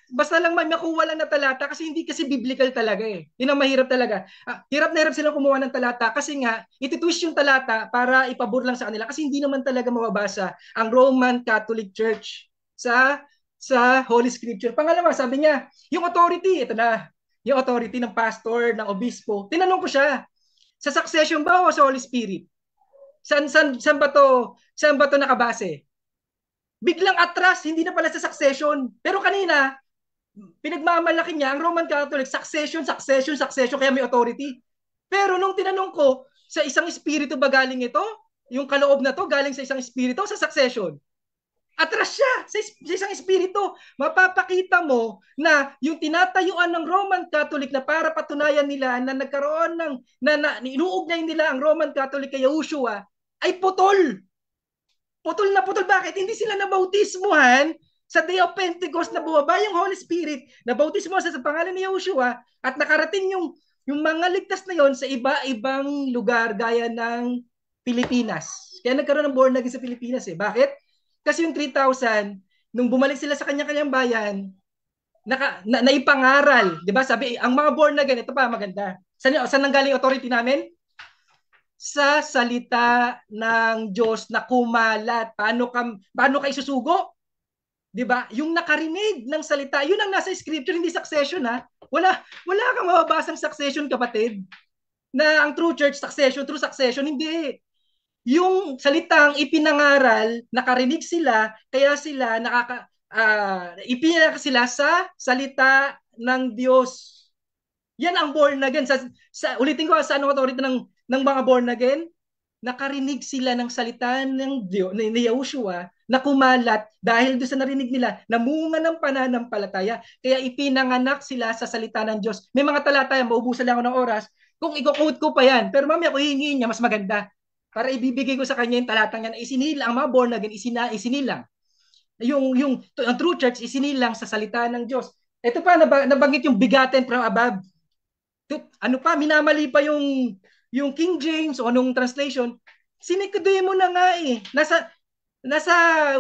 Basta lang may makuha lang na talata kasi hindi kasi biblical talaga eh. Yun ang mahirap talaga. Hirap na hirap silang kumuha ng talata kasi nga ititwist yung talata para ipabor lang sa kanila kasi hindi naman talaga mababasa ang Roman Catholic Church sa Holy Scripture. Pangalawa, sabi niya, yung authority, ito na, yung authority ng pastor, ng obispo. Tinanong ko siya, sa succession ba o sa Holy Spirit? Saan ba to nakabase? Biglang atras, hindi na pala sa succession. Pero kanina, pinagmamalaki niya ang Roman Catholic, succession, kaya may authority. Pero nung tinanong ko, sa isang espiritu ba galing ito? Yung kaloob na to galing sa isang espiritu sa succession? Atras siya sa isang espiritu. Mapapakita mo na yung tinatayuan ng Roman Catholic na para patunayan nila na nagkaroon ng inuugnay nila ang Roman Catholic kay Yahushua ay putol. Putol na putol. Bakit? Hindi sila nabautismuhan sa Day of Pentecost na bumaba yung Holy Spirit, nabautismo sa pangalan ni Yahushua at nakarating yung mga ligtas na yon sa iba-ibang lugar gaya ng Pilipinas. Kaya nagkaroon ng born again sa Pilipinas eh. Bakit? Kasi yung 3,000, nung bumalik sila sa kanya-kanyang bayan, naipangaral. Di ba? Sabi, ang mga born again, ito pa, maganda. Saan nanggaling authority namin? Sa salita ng Diyos na kumalat. Paano ka isusugo? 'Di ba? Yung nakarinig ng salita, yun ang nasa scripture, hindi succession ha. Wala kang mababasang succession, kapatid. Na ang true church succession, true succession, hindi. Yung salitang ipinangaral, nakarinig sila, kaya sila ipinanganak sila sa salita ng Diyos. Yan ang born again. Ulitin ko, sa anong authority ng mga born again? Nakarinig sila ng salita ng Diyos, ni Yahushua, na kumalat dahil doon sa narinig nila, namunga ng pananampalataya. Kaya ipinanganak sila sa salita ng Diyos. May mga talata yan, maubusan lang ako ng oras. Kung i-quote ko pa yan, pero mamaya ko hihingin niya, mas maganda. Para ibibigay ko sa kanya yung talatang yan, isinilang, ang mga born again, isinilang. Ang true church, isinilang sa salita ng Diyos. Ito pa, nabanggit yung begotten from above. Ano pa, minamali pa yung King James o anong translation, sinikudin mo na nga eh. Nasa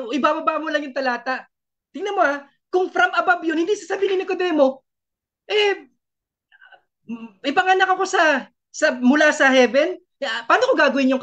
ibababa mo lang yung talata. Tingnan mo kung from above yun, hindi sasabihin ni Nicodemo, ipanganak ako mula sa heaven, paano ko gagawin yung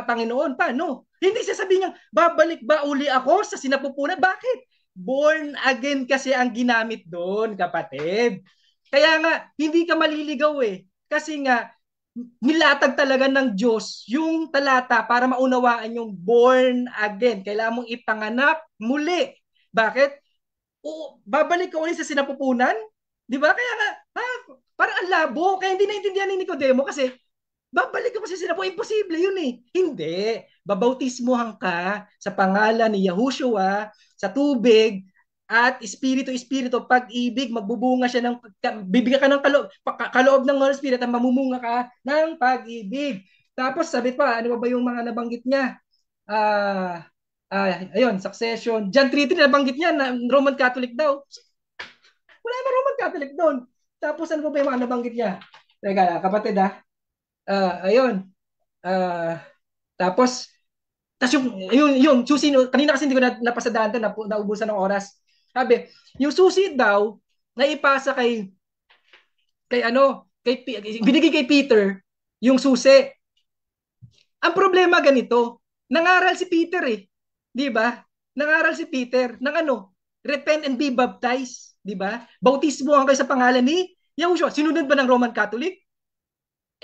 Panginoon? Paano? Hindi sasabihin niya, babalik ba uli ako sa sinapupunan? Bakit? Born again kasi ang ginamit doon, kapatid. Kaya nga, hindi ka maliligaw eh. Kasi nga, nilatag talaga ng Diyos yung talata para maunawaan yung born again. Kailangan mong ipanganak muli. Bakit? Babalik ka ulit sa sinapupunan? Di ba? Kaya nga, parang ang labo. Kaya hindi naintindihan ni Nicodemo kasi babalik ka sa sinapupunan. Imposible yun eh. Hindi. Babautismohan ka sa pangalan ni Yahushua sa tubig at espiritu, pag-ibig, magbubunga siya bibigyan ka ng kaloob ng Holy Spirit at mamumunga ka ng pag-ibig. Tapos sabi pa, ano ba yung mga nabanggit niya? Ayun, succession. John 3:3 nabanggit niya na Roman Catholic daw. Wala naman Roman Catholic doon. Tapos ano ba yung mga nabanggit niya? Teka, kapatid ayun. Tapos yung susi, kanina kasi hindi ko napasadaan to, naubusan ng oras. Sabi, yung susi daw na ipasa binigay kay Peter yung susi. Ang problema ganito, nangaral si Peter eh. 'Di ba? Nangaral si Peter ng ano? Repent and be baptized, 'di ba? Bautismohan kayo sa pangalan ni Yahushua. Sinunod ba ng Roman Catholic?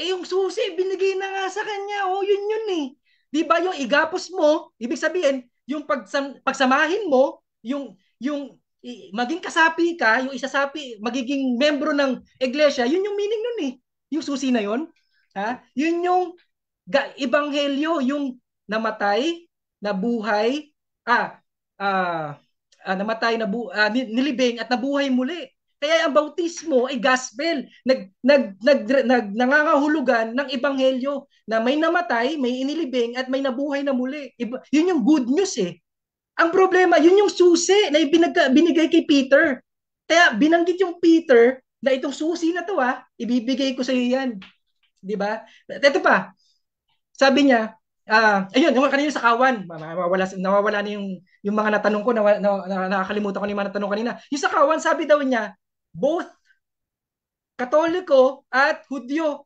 Yung susi binigay na nga sa kanya. Yun eh. 'Di ba yung igapos mo, ibig sabihin, yung pagsamahin mo, yung maging kasapi ka, yung isasapi, magiging membro ng iglesia, yun yung meaning nun eh. Yung susi na yun. Yun yung ebanghelyo, yung namatay, nabuhay, nilibing at nabuhay muli. Kaya ang bautismo ay gospel, nangangahulugan ng ebanghelyo na may namatay, may inilibing at may nabuhay na muli. Yun yung good news eh. Ang problema, yun yung susi na binigay kay Peter. Kaya binanggit yung Peter na itong susi na to ibibigay ko sa iyo yan. 'Di ba? Ito pa. Sabi niya, ayun, yung kanina sa kawan, nawawala na yung mga natanong ko, nakakalimutan ko na yung mga natanong kanina. Yung sa kawan, sabi daw niya, both Katoliko at Hudyo.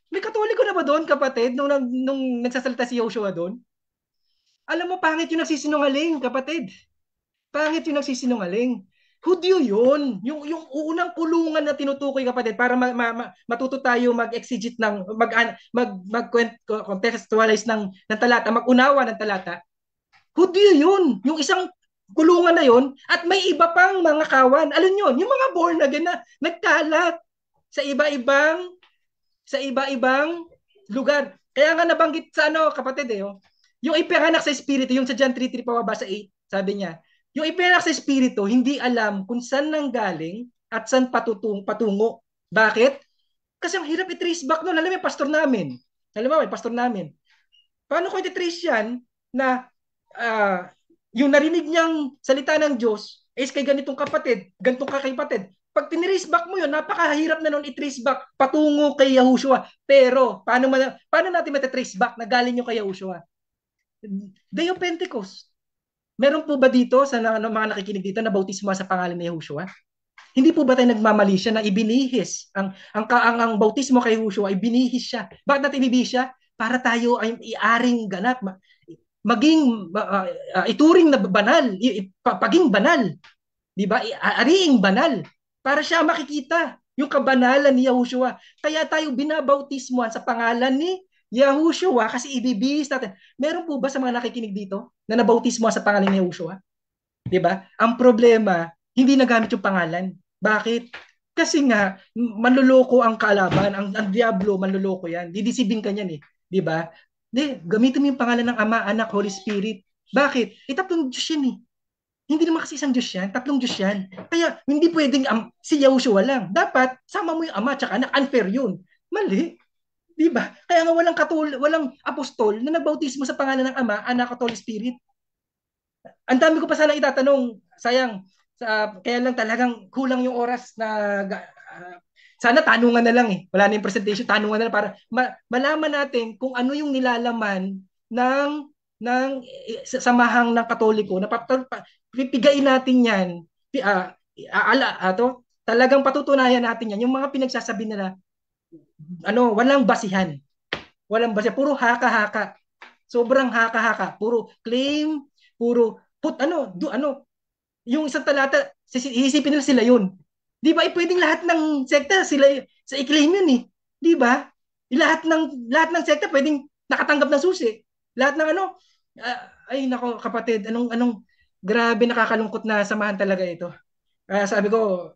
May Katoliko na ba doon, kapatid, nung nagsasalita si Yoshua doon? Alam mo, pangit yung nagsisinungaling, kapatid. Pangit yung nagsisinungaling. Hudyo yun. Yung unang kulungan na tinutukoy, kapatid, para matuto tayo mag-exegete mag-contextualize ng talata, mag-unawa ng talata. Hudyo yun. Yung isang kulungan na yun, at may iba pang mga kawan. Alam nyo, yung mga born again na nagkalat sa iba-ibang lugar. Kaya nga nabanggit sa kapatid yung ipinanganak sa Espiritu, yung sa John 3:3 pababa sa 8, sabi niya, yung ipinanganak sa Espiritu, hindi alam kung saan nanggaling at saan patungo. Bakit? Kasi ang hirap i-trace back nun. Alam mo, pastor namin. Paano ko i-trace yan na yung narinig niyang salita ng Diyos is kay ganitong kapatid, ganitong kakapatid. Pag tinrace back mo yun, napakahirap na nun i-trace back patungo kay Yahushua. Pero, paano natin matatrace back na galing yung kay Yahushua? Day of Pentecost. Meron po ba dito sa mga nakikinig dito na bautismo sa pangalan ni Yahushua? Hindi po ba tayo nagmamali siya na ibinihis? Ang bautismo kay Yahushua ay binihis siya. Bakit natin ibinihis siya? Para tayo ay iaring ganap, maging ituring na banal, paging banal. 'Di ba? Ariing banal para siya makikita yung kabanalan ni Yahushua. Kaya tayo binabautismohan sa pangalan ni Yahushua kasi ibibihis natin. Meron po ba sa mga nakikinig dito na nabautismohan sa pangalan ni Yahushua? 'Di ba? Ang problema, hindi nagamit yung pangalan. Bakit? Kasi nga, manloloko ang kalaban, ang diablo, manloloko yan. Didisibing ka niyan eh. 'Di ba? Di, gamitin mo yung pangalan ng Ama, Anak, Holy Spirit. Bakit? Tatlong Diyos yan eh. Hindi naman kasi isang Diyos yan, tatlong Diyos yan. Kaya hindi pwedeng si Yahushua lang. Dapat sama mo yung Ama at Anak. Unfair yun. Mali. Di ba? Kaya nga walang apostol na nagbautismo sa pangalan ng Ama, Anak at Holy Spirit. Ang dami ko pa sana itatanong. Sayang. Kaya lang talagang kulang yung oras na sana tanungan na lang eh. Wala na yung presentation, tanungan na lang para malaman natin kung ano yung nilalaman ng samahang ng Katoliko na pipigain natin yan. Talagang patutunayan natin yan. Yung mga pinagsasabi nila, walang basihan. Walang basihan. Puro haka-haka. Sobrang haka-haka. Puro claim, puro yung isang talata, iisipin nila sila yun. Di ba? Pwedeng lahat ng sekta sila sa i-claim yun eh. Di ba? Lahat ng sekta pwedeng nakatanggap ng susi. Lahat ng ay nako kapatid, anong grabe, nakakalungkot na samahan talaga ito. Sabi ko,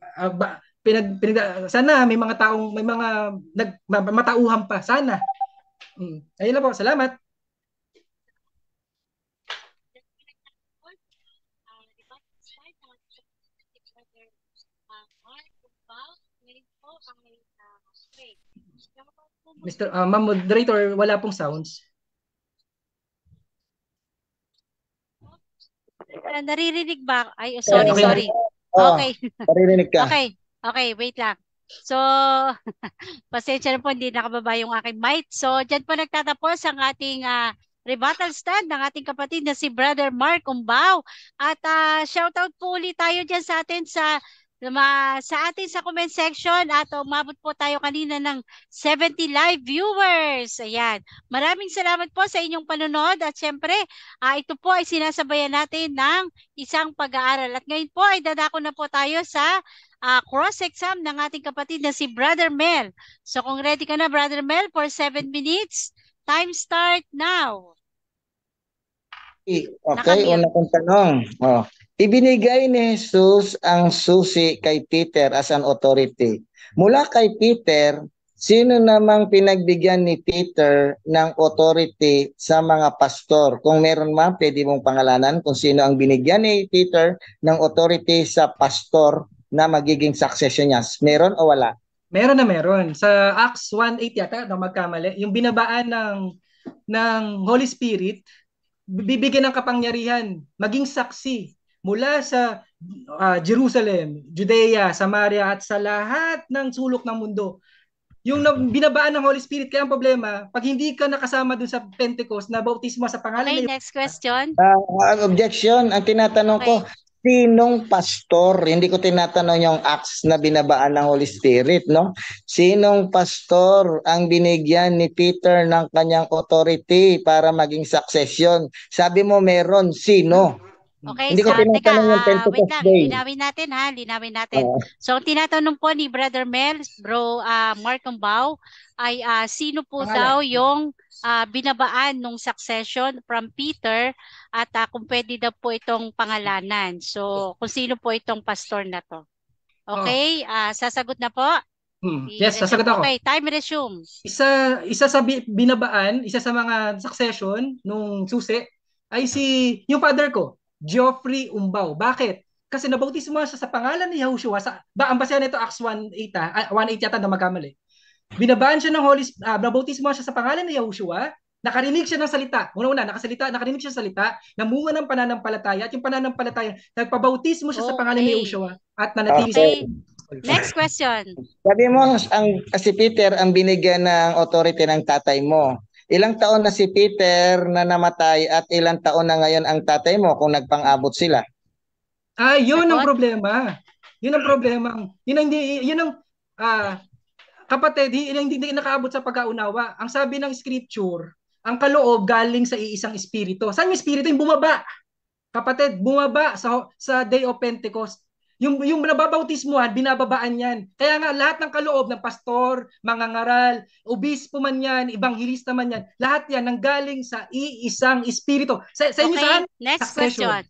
sana may mga matauhan pa sana. Ayun na po, salamat. Ma'am Moderator, wala pong sounds. Naririnig ba? Ay, sorry. Okay. Naririnig ka. Okay, wait lang. So, pasensya na po, hindi nakababa yung aking mic. So, dyan po nagtatapos ang ating rebuttal stand ng ating kapatid na si Brother Mark Umbao. At shoutout po ulit tayo dyan sa atin sa comment section at umabot po tayo kanina ng 70 live viewers. Ayan. Maraming salamat po sa inyong panonood at syempre, ito po ay sinasabayan natin ng isang pag-aaral. At ngayon po ay dadako na po tayo sa cross-exam ng ating kapatid na si Brother Mel. So kung ready ka na, Brother Mel, for 7 minutes, time start now. Okay, una kong tanong. Ibinigay ni Jesus ang susi kay Peter as an authority. Mula kay Peter, sino namang pinagbigyan ni Peter ng authority sa mga pastor? Kung meron man, pwede mong pangalanan kung sino ang binigyan ni Peter ng authority sa pastor na magiging succession niya. Meron o wala? Meron na meron. Sa Acts 1:8 yata, na magkamali, yung binabaan ng Holy Spirit, bibigyan ng kapangyarihan, maging saksi mula sa Jerusalem, Judea, Samaria at sa lahat ng sulok ng mundo. Yung binabaan ng Holy Spirit, kaya ang problema, pag hindi ka nakasama dun sa Pentecost na bautismo sa pangalan Okay, next question. Objection, ang tinatanong ko, sinong pastor? Hindi ko tinatanong yung acts na binabaan ng Holy Spirit, no? Sinong pastor ang binigyan ni Peter ng kanyang authority para maging succession? Sabi mo meron, sino? Okay, hindi ko tinatanong yung Pentecost wait lang, Day. linawin natin. So, ang tinatanong po ni Brother Mel, Bro Mark Umbao, ay sino po daw yung binabaan nung succession from Peter at kung pwede daw po itong pangalanan. So, kung sino po itong pastor na to. Okay, sasagot na po? Yes, sasagot ako. Okay, time resume. Isa sa binabaan, isa sa mga succession nung susi ay yung father ko, Geoffrey Umbao. Bakit? Kasi nabautismo siya sa pangalan ni Yahushua. Ang basihan nito Acts 1:8 yata na magkamali. Binabaan siya ng nabautismo siya sa pangalan ni Yahushua. Nakarinig siya ng salita. Nakarinig siya ng salita, namunga ng pananampalataya, at yung pananampalataya, nagpabautismo siya sa pangalan ni Yahushua at nanatili siya. Next question. Sabi mo, si Peter ang binigyan ng authority ng tatay mo. Ilang taon na si Peter na namatay at ilang taon na ngayon ang tatay mo kung nagpang-abot sila? Yun ang problema. Yun ang kapatid, hindi nakaabot sa pagkaunawa. Ang sabi ng scripture, ang kaloob galing sa iisang espiritu. Saan yung espiritu? Yung bumaba. Kapatid, bumaba sa Day of Pentecost. Yung nababautismuhan, binababaan yan. Kaya nga lahat ng kaloob ng pastor, mangangaral, obispo man yan, ebanghilista man yan, lahat yan nanggaling sa iisang espiritu. Sa inyo saan? Next question.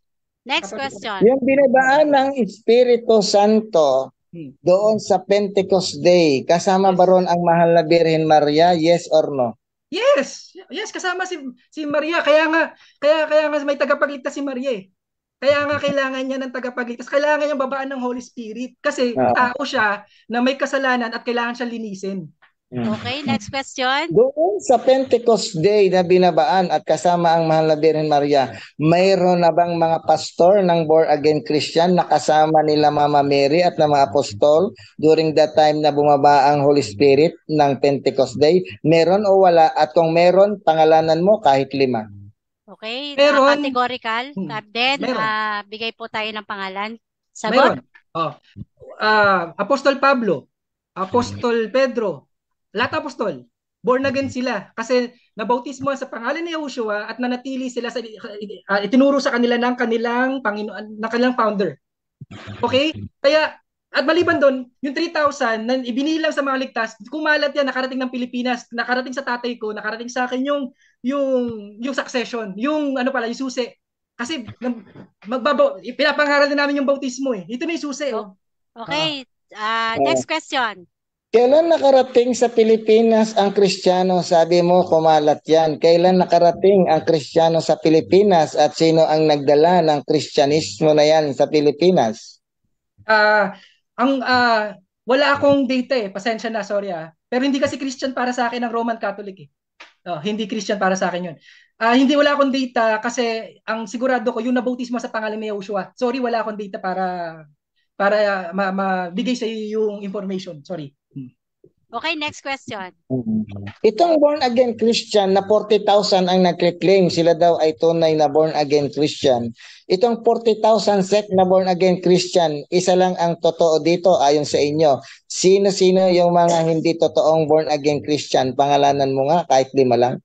Next Kapatid. question. Yung binabaan ng Espiritu Santo doon sa Pentecost Day, kasama ba ron ang mahal na Birhen Maria? Yes or no? Yes. Yes, kasama si Maria. Kaya nga may tagapagligtas si Maria eh. Kaya nga kailangan niya ng tagapagligtas. Kailangan niyang babaan ng Holy Spirit kasi tao siya na may kasalanan at kailangan siya linisin. Okay, next question. Doon sa Pentecost Day na binabaan at kasama ang mahal na Birhen Maria, mayroon na bang mga pastor ng born again Christian na kasama nila Mama Mary at ng mga apostol during that time na bumaba ang Holy Spirit ng Pentecost Day? Meron o wala? At kung meron, pangalanan mo kahit 5. Okay, Meron. categorical. Then, Meron. bigay po tayo ng pangalan. Sagot? Meron. Apostol Pablo, Apostol Pedro, lahat apostol. Born again sila kasi nabautismo sa pangalan ni Yahushua at nanatili sila sa itinuro sa kanila ng kanilang Panginoon, ng kanilang founder. Okay? Kaya at maliban doon, yung 3,000 na ibinilang sa mga ligtas, kumalat yan, nakarating ng Pilipinas, nakarating sa tatay ko, nakarating sa akin yung succession, yung yung susi. Kasi pinapangaral din namin yung bautismo eh. Ito na yung susi. Okay, next question. Kailan nakarating sa Pilipinas ang Kristiyano? Sabi mo, kumalat yan. Kailan nakarating ang Kristiyano sa Pilipinas at sino ang nagdala ng Kristyanismo na yan sa Pilipinas? Wala akong data eh. Pasensya na, sorry ah. Pero hindi kasi Christian para sa akin ang Roman Catholic eh. Hindi Christian para sa akin yun. Hindi wala akong data kasi ang sigurado ko yung nabautismo sa pangalan ni Yahushua. Sorry, wala akong data para mabigay sa iyo yung information. Sorry. Okay, next question. Itong born again Christian na 40,000 ang nagclaim sila daw ay tunay na born again Christian. Itong 40,000 sect na born again Christian, isa lang ang totoo dito ayon sa inyo. Sino-sino yung mga hindi totoong born again Christian? Pangalanan mo nga kahit 5 lang.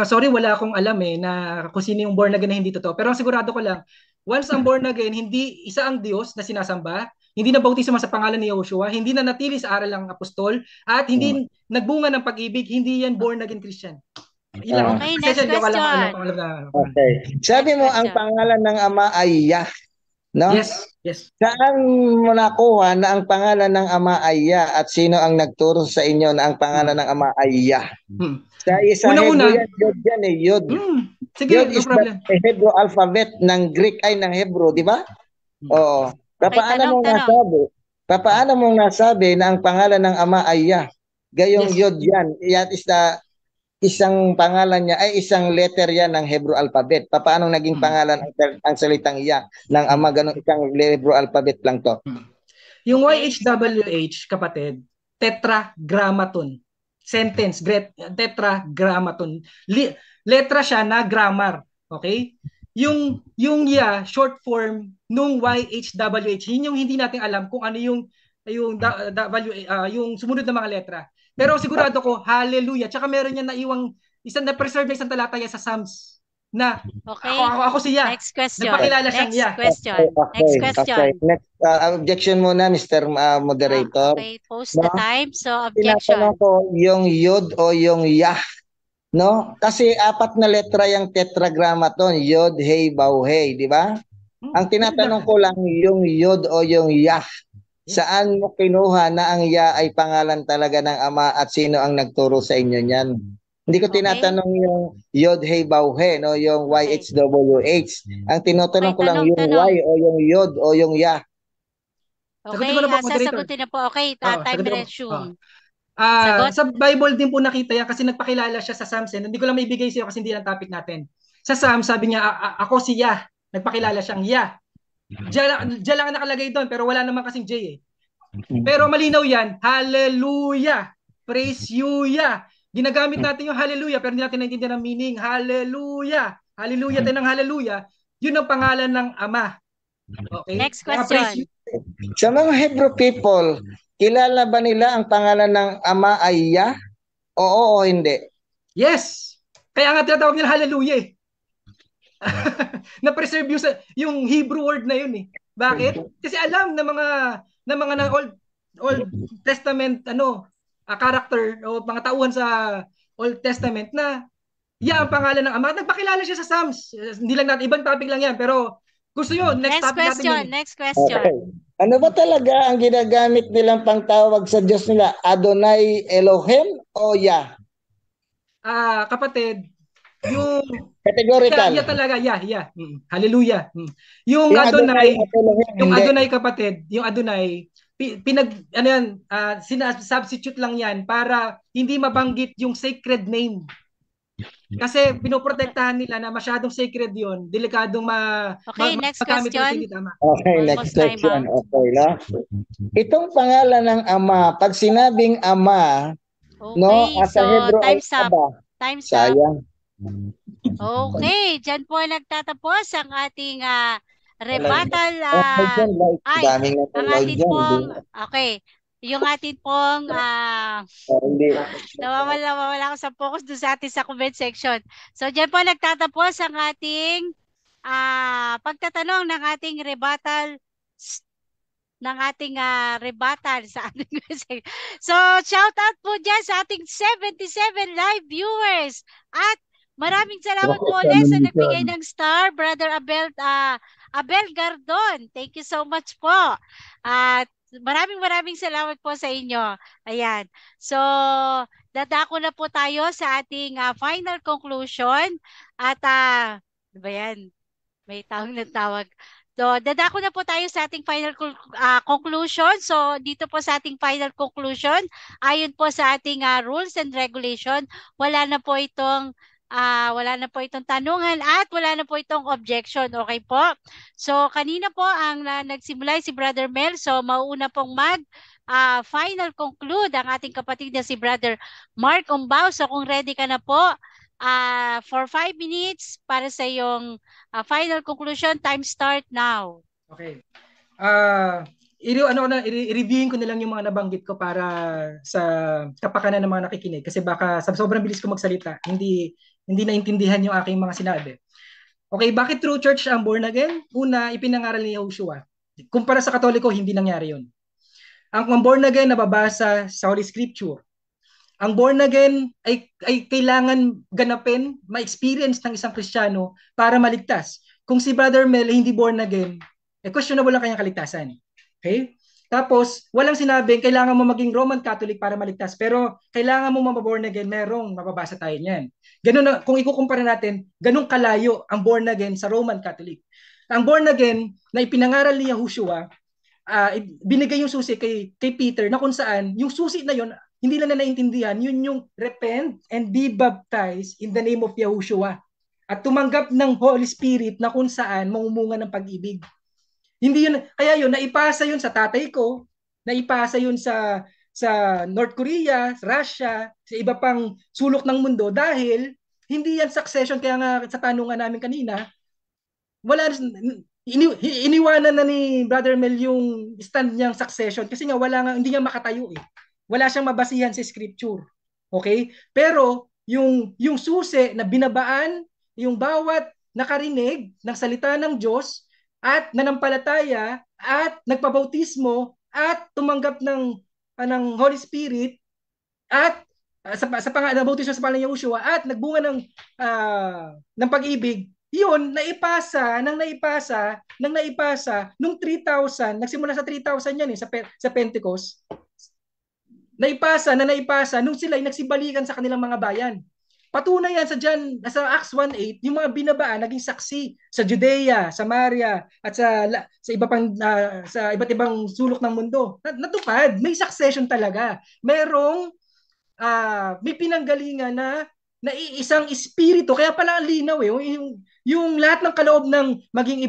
Sorry, wala akong alam eh na kung sino yung born again na hindi totoo. Pero ang sigurado ko lang, once ang born again, hindi isa ang Diyos na sinasamba, hindi na bautismo sa pangalan ni Yahushua, hindi na natili sa aral ng apostol, at hindi nagbunga ng pag-ibig, hindi yan born again Christian. Ilang. Okay, next question. Okay. Sabi mo ang pangalan ng Ama ay Yah, no? Yes. Saan mo nakuha na ang pangalan ng Ama ay Yah at sino ang nagturo sa inyo na ang pangalan ng Ama ay Yah? Sa Hebrew yan, Yod yan eh, Yod. Sige, Yod no is problem. the Hebrew alphabet ng Greek ay ng Hebrew, di ba? Oo. Papaano mong nasabi na ang pangalan ng Ama ay Yah? Gayong Yod yan. Yan is the isang pangalan niya ay isang letter yan ng Hebrew alphabet. Paano naging pangalan ang salitang Yah ng Ama? Ganun isang Hebrew alphabet lang to. Yung YHWH, kapatid, tetragrammaton. Sentence, tetragrammaton. Letra siya na grammar. Okay? Yung Yah, short form nung YHWH, yun yung hindi natin alam kung ano yung sumunod na mga letra. Pero sigurado ko, hallelujah. Tsaka meron niya naiwang na-preserve na isang talataya sa Psalms na ako siya. Next question. Nagpakilala siyang Yah. Next question. Next objection muna, Mr. Moderator. Okay, post the time. So, objection. Tinatanong ko yung Yod o yung Yah. No? Kasi 4 na letra yung tetragrammaton. Yod, Hey, Baw, Hey. Di ba? Ang tinatanong ko lang yung Yod o yung Yah. Saan mo kinuha na ang Yah ay pangalan talaga ng Ama at sino ang nagturo sa inyo niyan? Hindi ko tinatanong yung Yod, Hey, Baw, Hey, no? Yung YHWH. Ang tinatanong ko lang yung Y o yung Yod o yung Yah. Okay, sasagutin na po. Okay, time resume. Sa Bible din po nakita yan kasi nagpakilala siya sa Psalms. Hindi ko lang maibigay sa iyo kasi hindi lang topic natin. Sa Psalms, sabi niya, ako si Yah. Nagpakilala siyang Yah. Diyan lang nakalagay doon pero wala naman kasing J eh. Pero malinaw yan. Hallelujah! Praise you, Yah! Ginagamit natin yung hallelujah pero hindi natin naintindihan ang meaning. Hallelujah! Hallelujah tayo ng hallelujah. Yun ang pangalan ng Ama. Okay? Next question. Sa mga Hebrew people, kilala ba nila ang pangalan ng Ama ay Yah? Oo o hindi? Yes! Kaya nga tinatawag nila hallelujah eh. Na-preserve yung Hebrew word na yun eh. Bakit? Kasi alam ng mga Old Testament character o mga tauhan sa Old Testament na Yah ang pangalan ng Ama. Nagpakilala siya sa Psalms. Hindi lang natin, ibang topic lang yan pero Gusto yun, next Next topic natin yun question, eh. next question. Okay. Ano ba talaga ang ginagamit nilang pangtawag sa Diyos nila? Adonai Elohim o Yah? Kapatid, yung Categorical. talaga, yeah. Hallelujah. Yung Yung Adonai Adonai, at Elohim, yung hindi. Adonai kapatid, yung Adonai, ano yan, substitute lang yan para hindi mabanggit yung sacred name. Kasi pinoprotektahan nila na masyadong sacred yun, delikadong Okay, next magamit ulit question. hindi tama. Okay, Almost next time question. out. Okay, no? Itong pangalan ng Ama, pag sinabing Ama, no, Okay, sa so Hebrew ay time's up. Aba. Time's up. Sayang. Okay, dyan po nagtatapos ang ating rebuttal. Okay, dyan, like, Ay, daming ang nanonood ating dyan. pong, okay, yung ating pong, Hindi. nawawala ako sa focus doon sa ating sa comment section. So, dyan po nagtatapos ang ating pagtatanong ng ating rebuttal sa ating section. So, shout out po dyan sa ating 77 live viewers. At maraming salamat po ulit sa nagbigay ng star, Brother Abel Gardon. Thank you so much po. At maraming salamat po sa inyo. Ayan. So, dadako na po tayo sa ating final conclusion. At, ano ba yan? May tawag na tawag. So, dadako na po tayo sa ating final conclusion. So, dito po sa ating final conclusion, ayon po sa ating rules and regulation, wala na po itong tanungan at wala na po itong objection. Okay po? So, kanina po ang nagsimula si Brother Mel. So, mauuna pong final conclude ang ating kapatid na si Brother Mark Umbao. So, kung ready ka na po, for 5 minutes para sa iyong final conclusion. Time start now. Okay. I-reviewin ko na lang yung mga nabanggit ko para sa kapakanan ng mga nakikinig kasi baka sa sobrang bilis ko magsalita, hindi naintindihan yung aking mga sinabi. Okay, bakit true church ang born again? Una, ipinangaral ni Yahushua. Kumpara sa Katoliko, hindi nangyari yun. Ang born again nababasa sa Holy Scripture. Ang born again ay kailangan ganapin, ma-experience ng isang Kristiyano para maligtas. Kung si Brother Mel hindi born again, questionable ang kanyang kaligtasan. Okay? Tapos, walang sinabing kailangan mo maging Roman Catholic para maligtas. Pero kailangan mo maborn again, merong mababasa tayo niyan. Ganun na, kung ikukumpara natin, ganun kalayo ang born again sa Roman Catholic. Ang born again na ipinangaral ni Yahushua, binigay yung susi kay Peter na kung saan yung susi na yon hindi na naiintindihan, yun yung repent and be baptized in the name of Yahushua. At tumanggap ng Holy Spirit na kung saan mamumunga ng pag-ibig. Hindi yun, kaya yun, naipasa yun sa tatay ko, naipasa yun sa North Korea, Russia, sa iba pang sulok ng mundo dahil hindi yan succession. Kaya nga sa tanungan namin kanina, wala iniwanan na ni Brother Mel yung stand niyang succession kasi nga hindi niya makatayo eh. Wala siyang mabasihan sa scripture. Okay? Pero yung susi na binabaan yung bawat nakarinig ng salita ng Diyos at nanampalataya at nagpabautismo at tumanggap ng Holy Spirit at sa bautismo sa pangalan ni Yahushua at nagbunga ng pag-ibig, yun naipasa nung 3,000, nagsimula sa 3,000 yan sa Pentecost. Naipasa nung sila ay nagsibalikan sa kanilang mga bayan. Patunay yan sa Acts 1:8, yung mga binabaan naging saksi sa Judea, Samaria at sa iba pang sa iba't ibang sulok ng mundo. Natupad, may succession talaga. May pinanggalingan na iisang espiritu. Kaya pala ang linaw yung lahat ng kaloob ng maging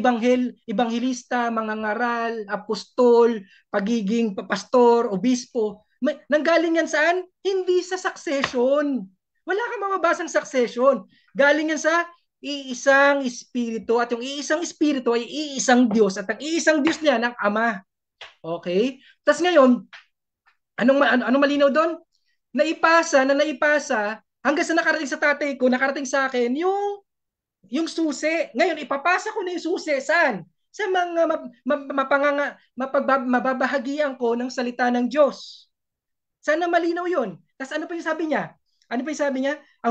ebanghelista, mangangaral, apostol, pagiging pastor, obispo, nanggaling yan saan? Hindi sa succession. Wala kang mababasang succession. Galing yan sa iisang espiritu at yung iisang espiritu ay iisang Diyos at ang iisang Diyos niya ng Ama. Okay? Tapos ngayon, anong malinaw doon? Naipasa hanggang sa nakarating sa tatay ko, nakarating sa akin yung susi. Ngayon ipapasa ko na yung susi saan? Sa mga mababahagian ko ng salita ng Diyos. Sana malinaw 'yon. Tapos ano pa yung sabi niya? Ang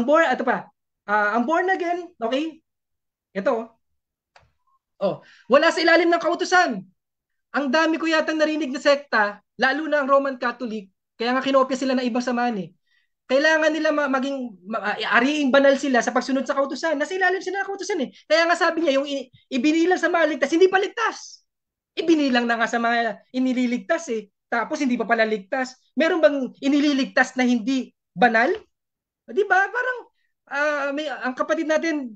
born again, okay? Ito. Oh, wala sa ilalim ng kautusan. Ang dami ko yatang narinig na sekta, lalo na ang Roman Catholic, kaya nga kinopya sila ng ibang samahan eh. Kailangan nila ariing banal sila sa pagsunod sa kautusan. Nasa ilalim sila ng kautusan eh. Kaya nga sabi niya, yung ibinilang sa mga ligtas, hindi pa ligtas. Ibinilang na nga sa mga inililigtas eh. Tapos hindi pa pala ligtas. Meron bang inililigtas na hindi banal? Di ba? Parang ang kapatid natin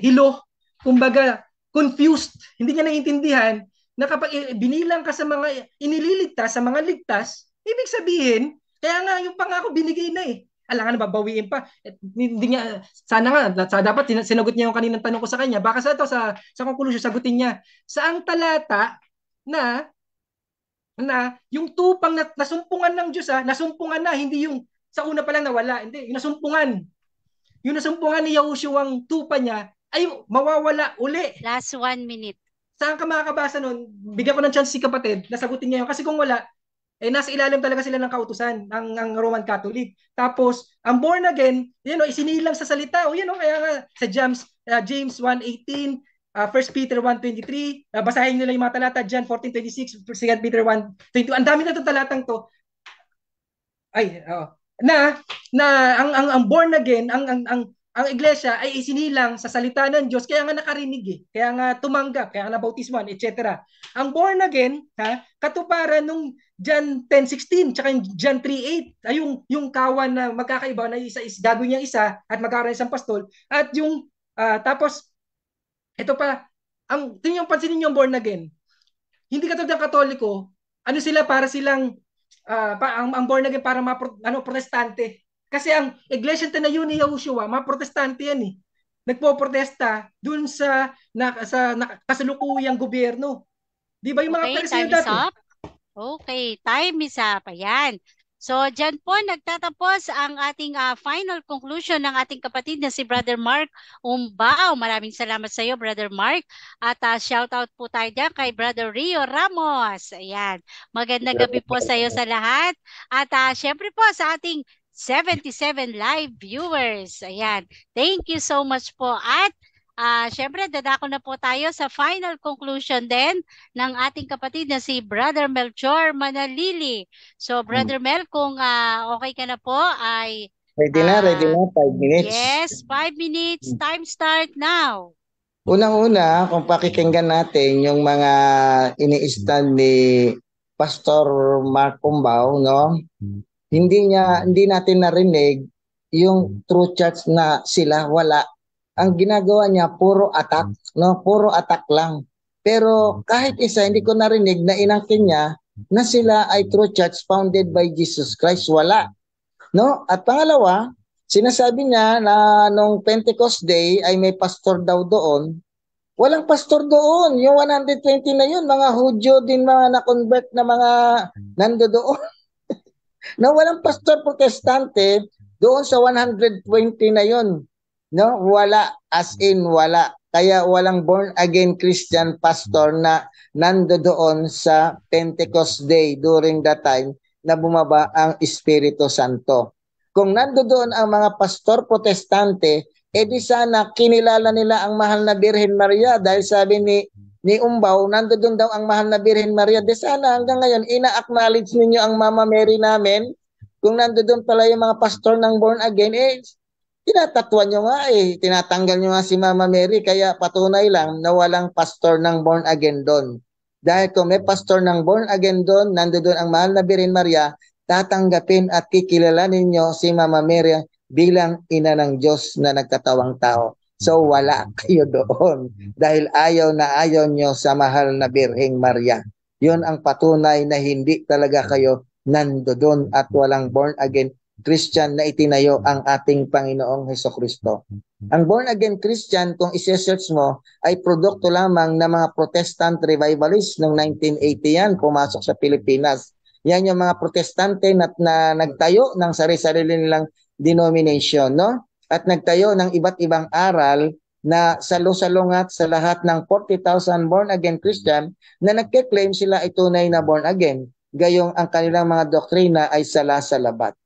hilo, kumbaga confused, hindi niya naiintindihan na kapag binilang ka sa mga inililigtas, sa mga ligtas, ibig sabihin, kaya nga yung pangako binigay na eh. Alangan na babawiin pa. Hindi niya, sana nga, dapat sinagot niya yung kaninang tanong ko sa kanya. Baka sa conclusion, sagutin niya. Saang talata na yung tupang nasumpungan ng Diyos, nasumpungan na, hindi yung sa una pa lang nawala. Hindi, yung nasumpungan. Yung nasumpungan ni Yahushua ang tupa niya, ay mawawala uli. Last 1 minute. Saan ka makakabasa nun? Bigyan ko ng chance si kapatid na sagutin niya yun. Kasi kung wala, nasa ilalim talaga sila ng kautusan ng Roman Catholic. Tapos, ang born again, isinilang sa salita. Kaya nga sa James 1:18, 1 Peter 1:23, basahin nila yung mga talata, John 14:26, 2 Peter 1:22. Ang dami na itong talatang to. Na ang born again, ang iglesia ay isinilang sa salita ng Diyos, kaya nga nakarinig kaya nga tumanggap, kaya nga nabautisman, etc. Ang born again, katuparan nung John 10:16 tsaka yung John 3:8 ay yung kawan na magkakaiba na isa is gagawin niyang isa at magkakaroon isang pastol, at yung tapos ito pa, tingnan yung pansinin niyo ang born again. Hindi katulad ng Katoliko, sila para silang ang born again para protestante. Kasi ang Iglesia Tanayon ni Yahushua, mga protestante yan eh. Nagpo-protesta dun sa kasalukuyang gobyerno. Di ba yung mga Pariseo dati? Okay, time is up. Ayan. So, dyan po nagtatapos ang ating final conclusion ng ating kapatid na si Brother Mark Umbao. Maraming salamat sa iyo, Brother Mark. At shout out po tayo dyan kay Brother Rio Ramos. Ayan. Magandang gabi po sa iyo sa lahat. At syempre po sa ating 77 live viewers. Ayan. Thank you so much po. At syempre, dadako na po tayo sa final conclusion din ng ating kapatid na si Brother Melchor Manalili. So, Brother Mel, kung okay ka na po, ay... Ready na, 5 minutes. Yes, 5 minutes. Time start now. Unang-una, kung pakikinggan natin yung mga ini-stand ni Pastor Mark Umbao, no? Hindi natin narinig yung true church na sila wala. Ang ginagawa niya puro attack, no? Puro attack lang. Pero kahit isa hindi ko narinig na inangkin niya na sila ay true church founded by Jesus Christ, wala. No? At pangalawa, sinasabi niya na nung Pentecost Day ay may pastor daw doon. Walang pastor doon. Yung 120 na yun, mga Hudyo din, mga na-convert na mga nando doon. Na walang pastor protestante doon sa 120 na yun. No, wala, as in wala. Kaya walang born again Christian pastor na nando doon sa Pentecost Day during that time na bumaba ang Espiritu Santo. Kung nando doon ang mga pastor protestante, di sana kinilala nila ang mahal na Birhen Maria, dahil sabi ni Umbao, nando doon daw ang mahal na Birhen Maria. Di sana hanggang ngayon ina-acknowledge ninyo ang Mama Mary namin. Kung nando doon pala yung mga pastor ng born again, tinatatuan nyo nga tinatanggal nyo nga si Mama Mary, kaya patunay lang na walang pastor ng born again doon. Dahil kung may pastor ng born again doon, nandoon ang mahal na Birhen Maria, tatanggapin at kikilalanin nyo si Mama Mary bilang ina ng Diyos na nagtatawang tao. So wala kayo doon dahil ayaw na ayaw nyo sa mahal na Birhen Maria. Yun ang patunay na hindi talaga kayo nandoon at walang born again Christian na itinayo ang ating Panginoong Hesukristo. Ang born again Christian, kung isi-search mo, ay produkto lamang ng mga Protestant revivalists noong 1980 yan, pumasok sa Pilipinas. Yan yung mga protestante na nagtayo ng sarili-sarili nilang denomination, no? At nagtayo ng iba't ibang aral na salu-salungat sa lahat ng 40,000 born again Christian na nagke-claim sila ay tunay na born again. Gayong ang kanilang mga doktrina ay sala-salabat.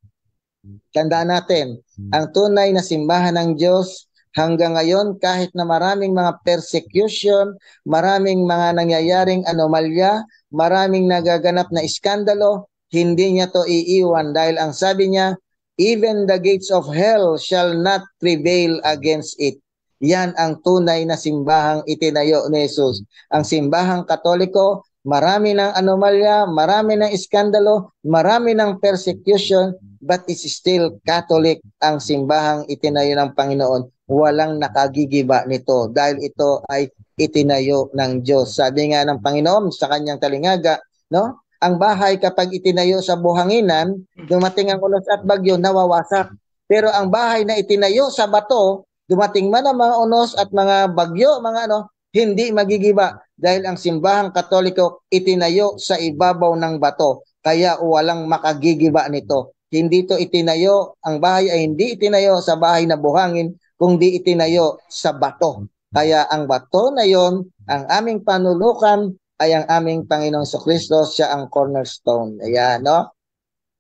Tandaan natin, ang tunay na simbahan ng Diyos hanggang ngayon kahit na maraming mga persecution, maraming mga nangyayaring anomalya, maraming nagaganap na iskandalo, hindi niya to iiwan dahil ang sabi niya, even the gates of hell shall not prevail against it. Yan ang tunay na simbahang itinayo ni Jesus. Ang simbahang Katoliko, marami ng anomalya, marami ng iskandalo, marami ng persecution, but it's still Catholic ang simbahang itinayo ng Panginoon. Walang nakagigiba nito dahil ito ay itinayo ng Diyos. Sabi nga ng Panginoon sa kanyang talingaga, no? Ang bahay kapag itinayo sa buhanginan, dumating ang unos at bagyo, nawawasak. Pero ang bahay na itinayo sa bato, dumating man ang mga unos at mga bagyo, mga ano, hindi magigiba dahil ang simbahang Katoliko itinayo sa ibabaw ng bato. Kaya walang makagigiba nito. Hindi ito itinayo, ang bahay ay hindi itinayo sa bahay na buhangin, kundi itinayo sa bato. Kaya ang bato na yon, ang aming panulukan ay ang aming Panginoong Kristo, siya ang cornerstone. Ayan, no?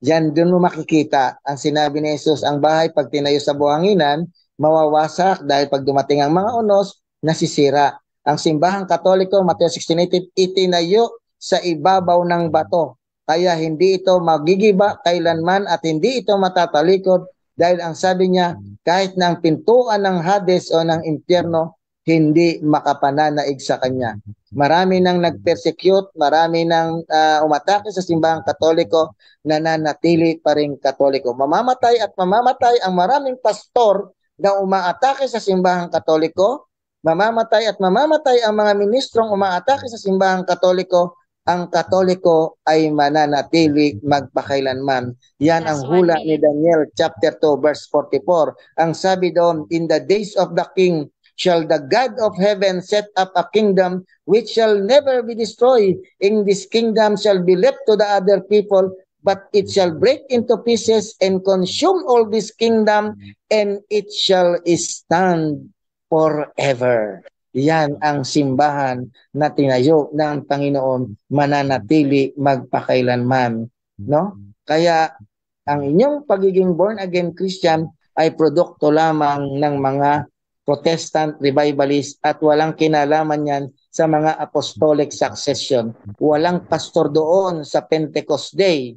Diyan, doon mo makikita ang sinabi ni Jesus, ang bahay pag tinayo sa buhanginan, mawawasak dahil pag dumating ang mga unos, nasisira. Ang simbahang Katoliko, Mateo 16:18, itinayo sa ibabaw ng bato. Kaya hindi ito magigiba kailanman at hindi ito matatalikod dahil ang sabi niya, kahit ng pintuan ng Hades o ng impyerno, hindi makapananaig sa kanya. Marami nang nag-persecute, marami nang umatake sa simbahang Katoliko, nananatili pa rin Katoliko. Mamamatay at mamamatay ang maraming pastor na umaatake sa simbahang Katoliko, mamamatay at mamamatay ang mga ministrong umaatake sa simbahang Katoliko, ang Katoliko ay mananatili magpakailanman. Yan ang hula ni Daniel chapter 2 verse 44. Ang sabi doon, in the days of the king shall the God of heaven set up a kingdom which shall never be destroyed. In this kingdom shall be left to the other people, but it shall break into pieces and consume all this kingdom, and it shall stand forever. Yan ang simbahan na tinayo ng Panginoon, mananatili magpakailanman, no? Kaya ang inyong pagiging born again Christian ay produkto lamang ng mga Protestant revivalist at walang kinalaman yan sa mga apostolic succession. Walang pastor doon sa Pentecost Day.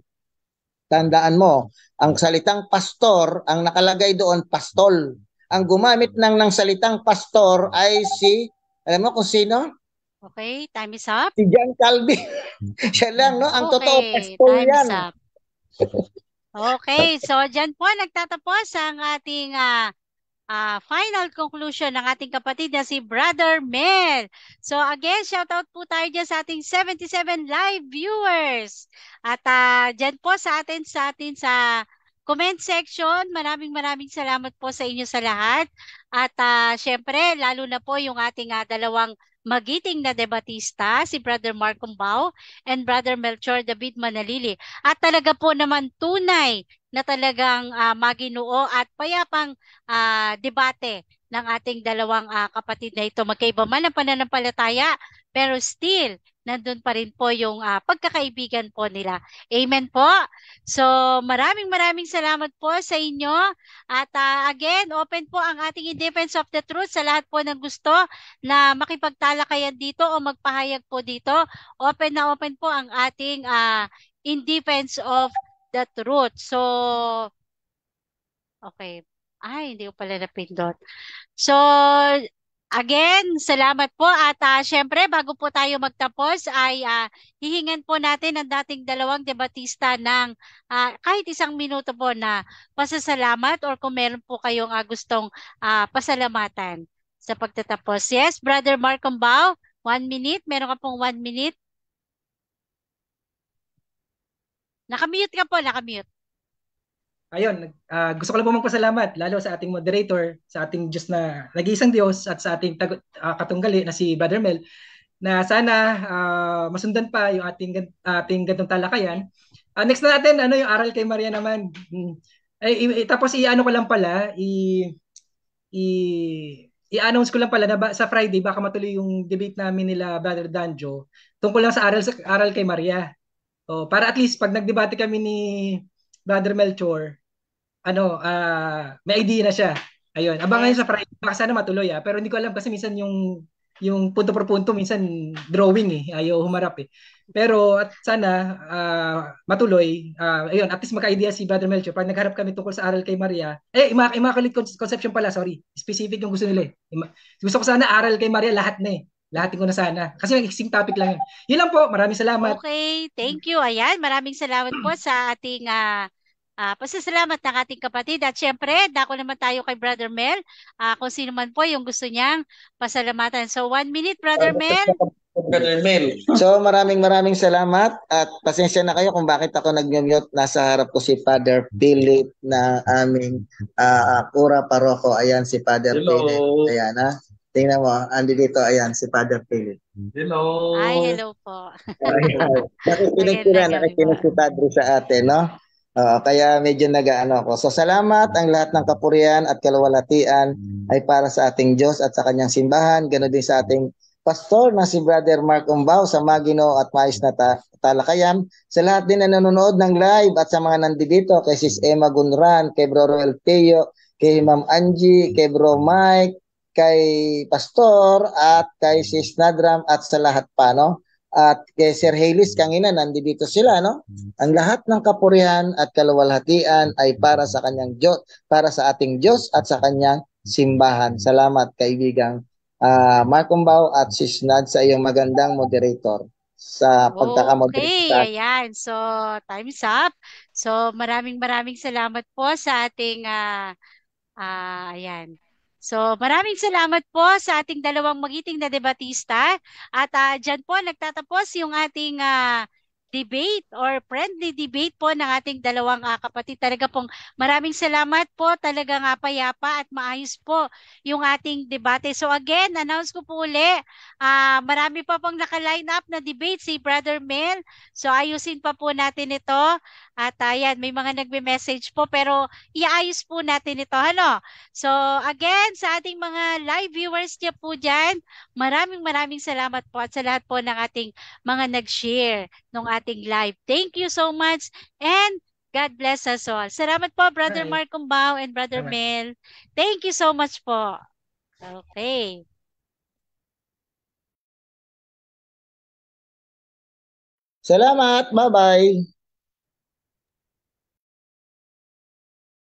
Tandaan mo, ang salitang pastor, ang nakalagay doon, pastol. Ang gumamit ng salitang pastor ay si, alam mo kung sino? Okay, time is up. Si John Calvin. Siya lang, no? Ang totoo, Okay, pastor time yan. is up. Okay, so dyan po nagtatapos ang ating final conclusion ng ating kapatid na si Brother Mel. So again, shout out po tayo dyan sa ating 77 live viewers. At dyan po sa atin sa comment section, maraming salamat po sa inyo sa lahat. At syempre, lalo na po yung ating dalawang magiting na debatista, si Brother Mark Cumbao and Brother Melchor David Manalili. At talaga po naman tunay na talagang maginoo at payapang debate ng ating dalawang kapatid na ito. Magkaiba man ang pananampalataya, pero still, nandun pa rin po yung pagkakaibigan po nila. Amen po. So, maraming salamat po sa inyo. At again, open po ang ating In Defense of the Truth sa lahat po ng gusto na makipagtalakayan dito o magpahayag po dito. Open na open po ang ating In Defense of the Truth. So, okay. Ay, hindi ko pala napindot. So, again, salamat po at syempre bago po tayo magtapos ay hihingan po natin ang dating dalawang debatista ng kahit 1 minuto po na pasasalamat or kung meron po kayong gustong pasalamatan sa pagtatapos. Yes, Brother Mark Cumbao, 1 minute. Meron ka pong 1 minute. Nakamute ka po, nakamute. Ayun, gusto ko lang po magpasalamat lalo sa ating moderator, sa ating Diyos na nag-iisang Diyos at sa ating katunggali na si Brother Mel na sana masundan pa yung ating gantong talakayan. Next na natin, yung aral kay Maria naman. Tapos i-ano ko lang pala, i-announce ko lang pala na sa Friday baka matuloy yung debate namin nila Brother Danjo tungkol lang sa aral kay Maria. Para at least pag nagdebate kami ni Brother Melchor, may idea na siya. Ayun, abangan nyo Yes. sa Friday. Baka sana matuloy pero hindi ko alam kasi minsan yung punto per punto minsan drawing ayaw humarap Pero at sana matuloy. Ayun, at least magka-idea si Brother Melchor. Pag nagharap kami tungkol sa aral kay Maria, Immaculate Conception pala, sorry. Specific yung gusto nila Gusto ko sana aral kay Maria lahat na Lahatin ko na sana. Kasi yung topic lang yun. Yun lang po. Maraming salamat. Okay, thank you. Ayan, maraming salamat po sa ating pasasalamat ng ating kapatid. At syempre, dako naman tayo kay Brother Mel. Kung sino man po yung gusto niyang pasalamatan. So, 1 minute, Brother Mel. Brother Mel. So maraming salamat at pasensya na kayo kung bakit ako nag-mute. Nasa harap ko si Father Philip na aming Kura Paroko. Ayan si Father Philip. Ayan Tingnan mo, andi dito, ayan, si Father Philip. Hello. Ay, hello po. Nakikinig si Padre sa atin, no? Kaya medyo nag-ano ako. So salamat, ang lahat ng kapurihan at kaluwalhatian ay para sa ating Diyos at sa kanyang simbahan. Ganoon din sa ating pastor na si Brother Mark Umbao sa Magino at mais na talakayan. Sa lahat din na nanonood ng live at sa mga nandito, kay Sis Emma Gunran, kay Bro Roel Teo, kay Ma'am Angie, kay Bro Mike, kay Pastor at kay Sis Nadram at sa lahat pa, no? At kay Sir Halis Kangina, nandito sila, no? Ang lahat ng kapurihan at kaluwalhatian ay para sa kanyang Diyos, para sa ating Diyos at sa kanyang simbahan. Salamat, kaibigang Mark Umbao at Sis Nad sa iyong magandang moderator sa pagkakamoderate. Okay, ayan. So, time's up. So, maraming salamat po sa ating ayan. So, maraming salamat po sa ating dalawang magiting na debatista. At dyan po nagtatapos yung ating debate or friendly debate po ng ating dalawang kapatid. Talaga pong maraming salamat po. Talagang payapa at maayos po yung ating debate. So again, announce ko po uli, marami pa pong naka-line up na debate si Brother Mel. So ayusin pa po natin ito. At ayan, may mga nagme-message po pero iayos po natin ito. Ano? So again, sa ating mga live viewers niya po dyan, maraming salamat po at sa lahat po ng ating mga nag-share ng ating live. Thank you so much and God bless us all. Salamat po, Brother Bye. Mark Cumbao and Brother Mel. Thank you so much po. Okay. Salamat, bye-bye.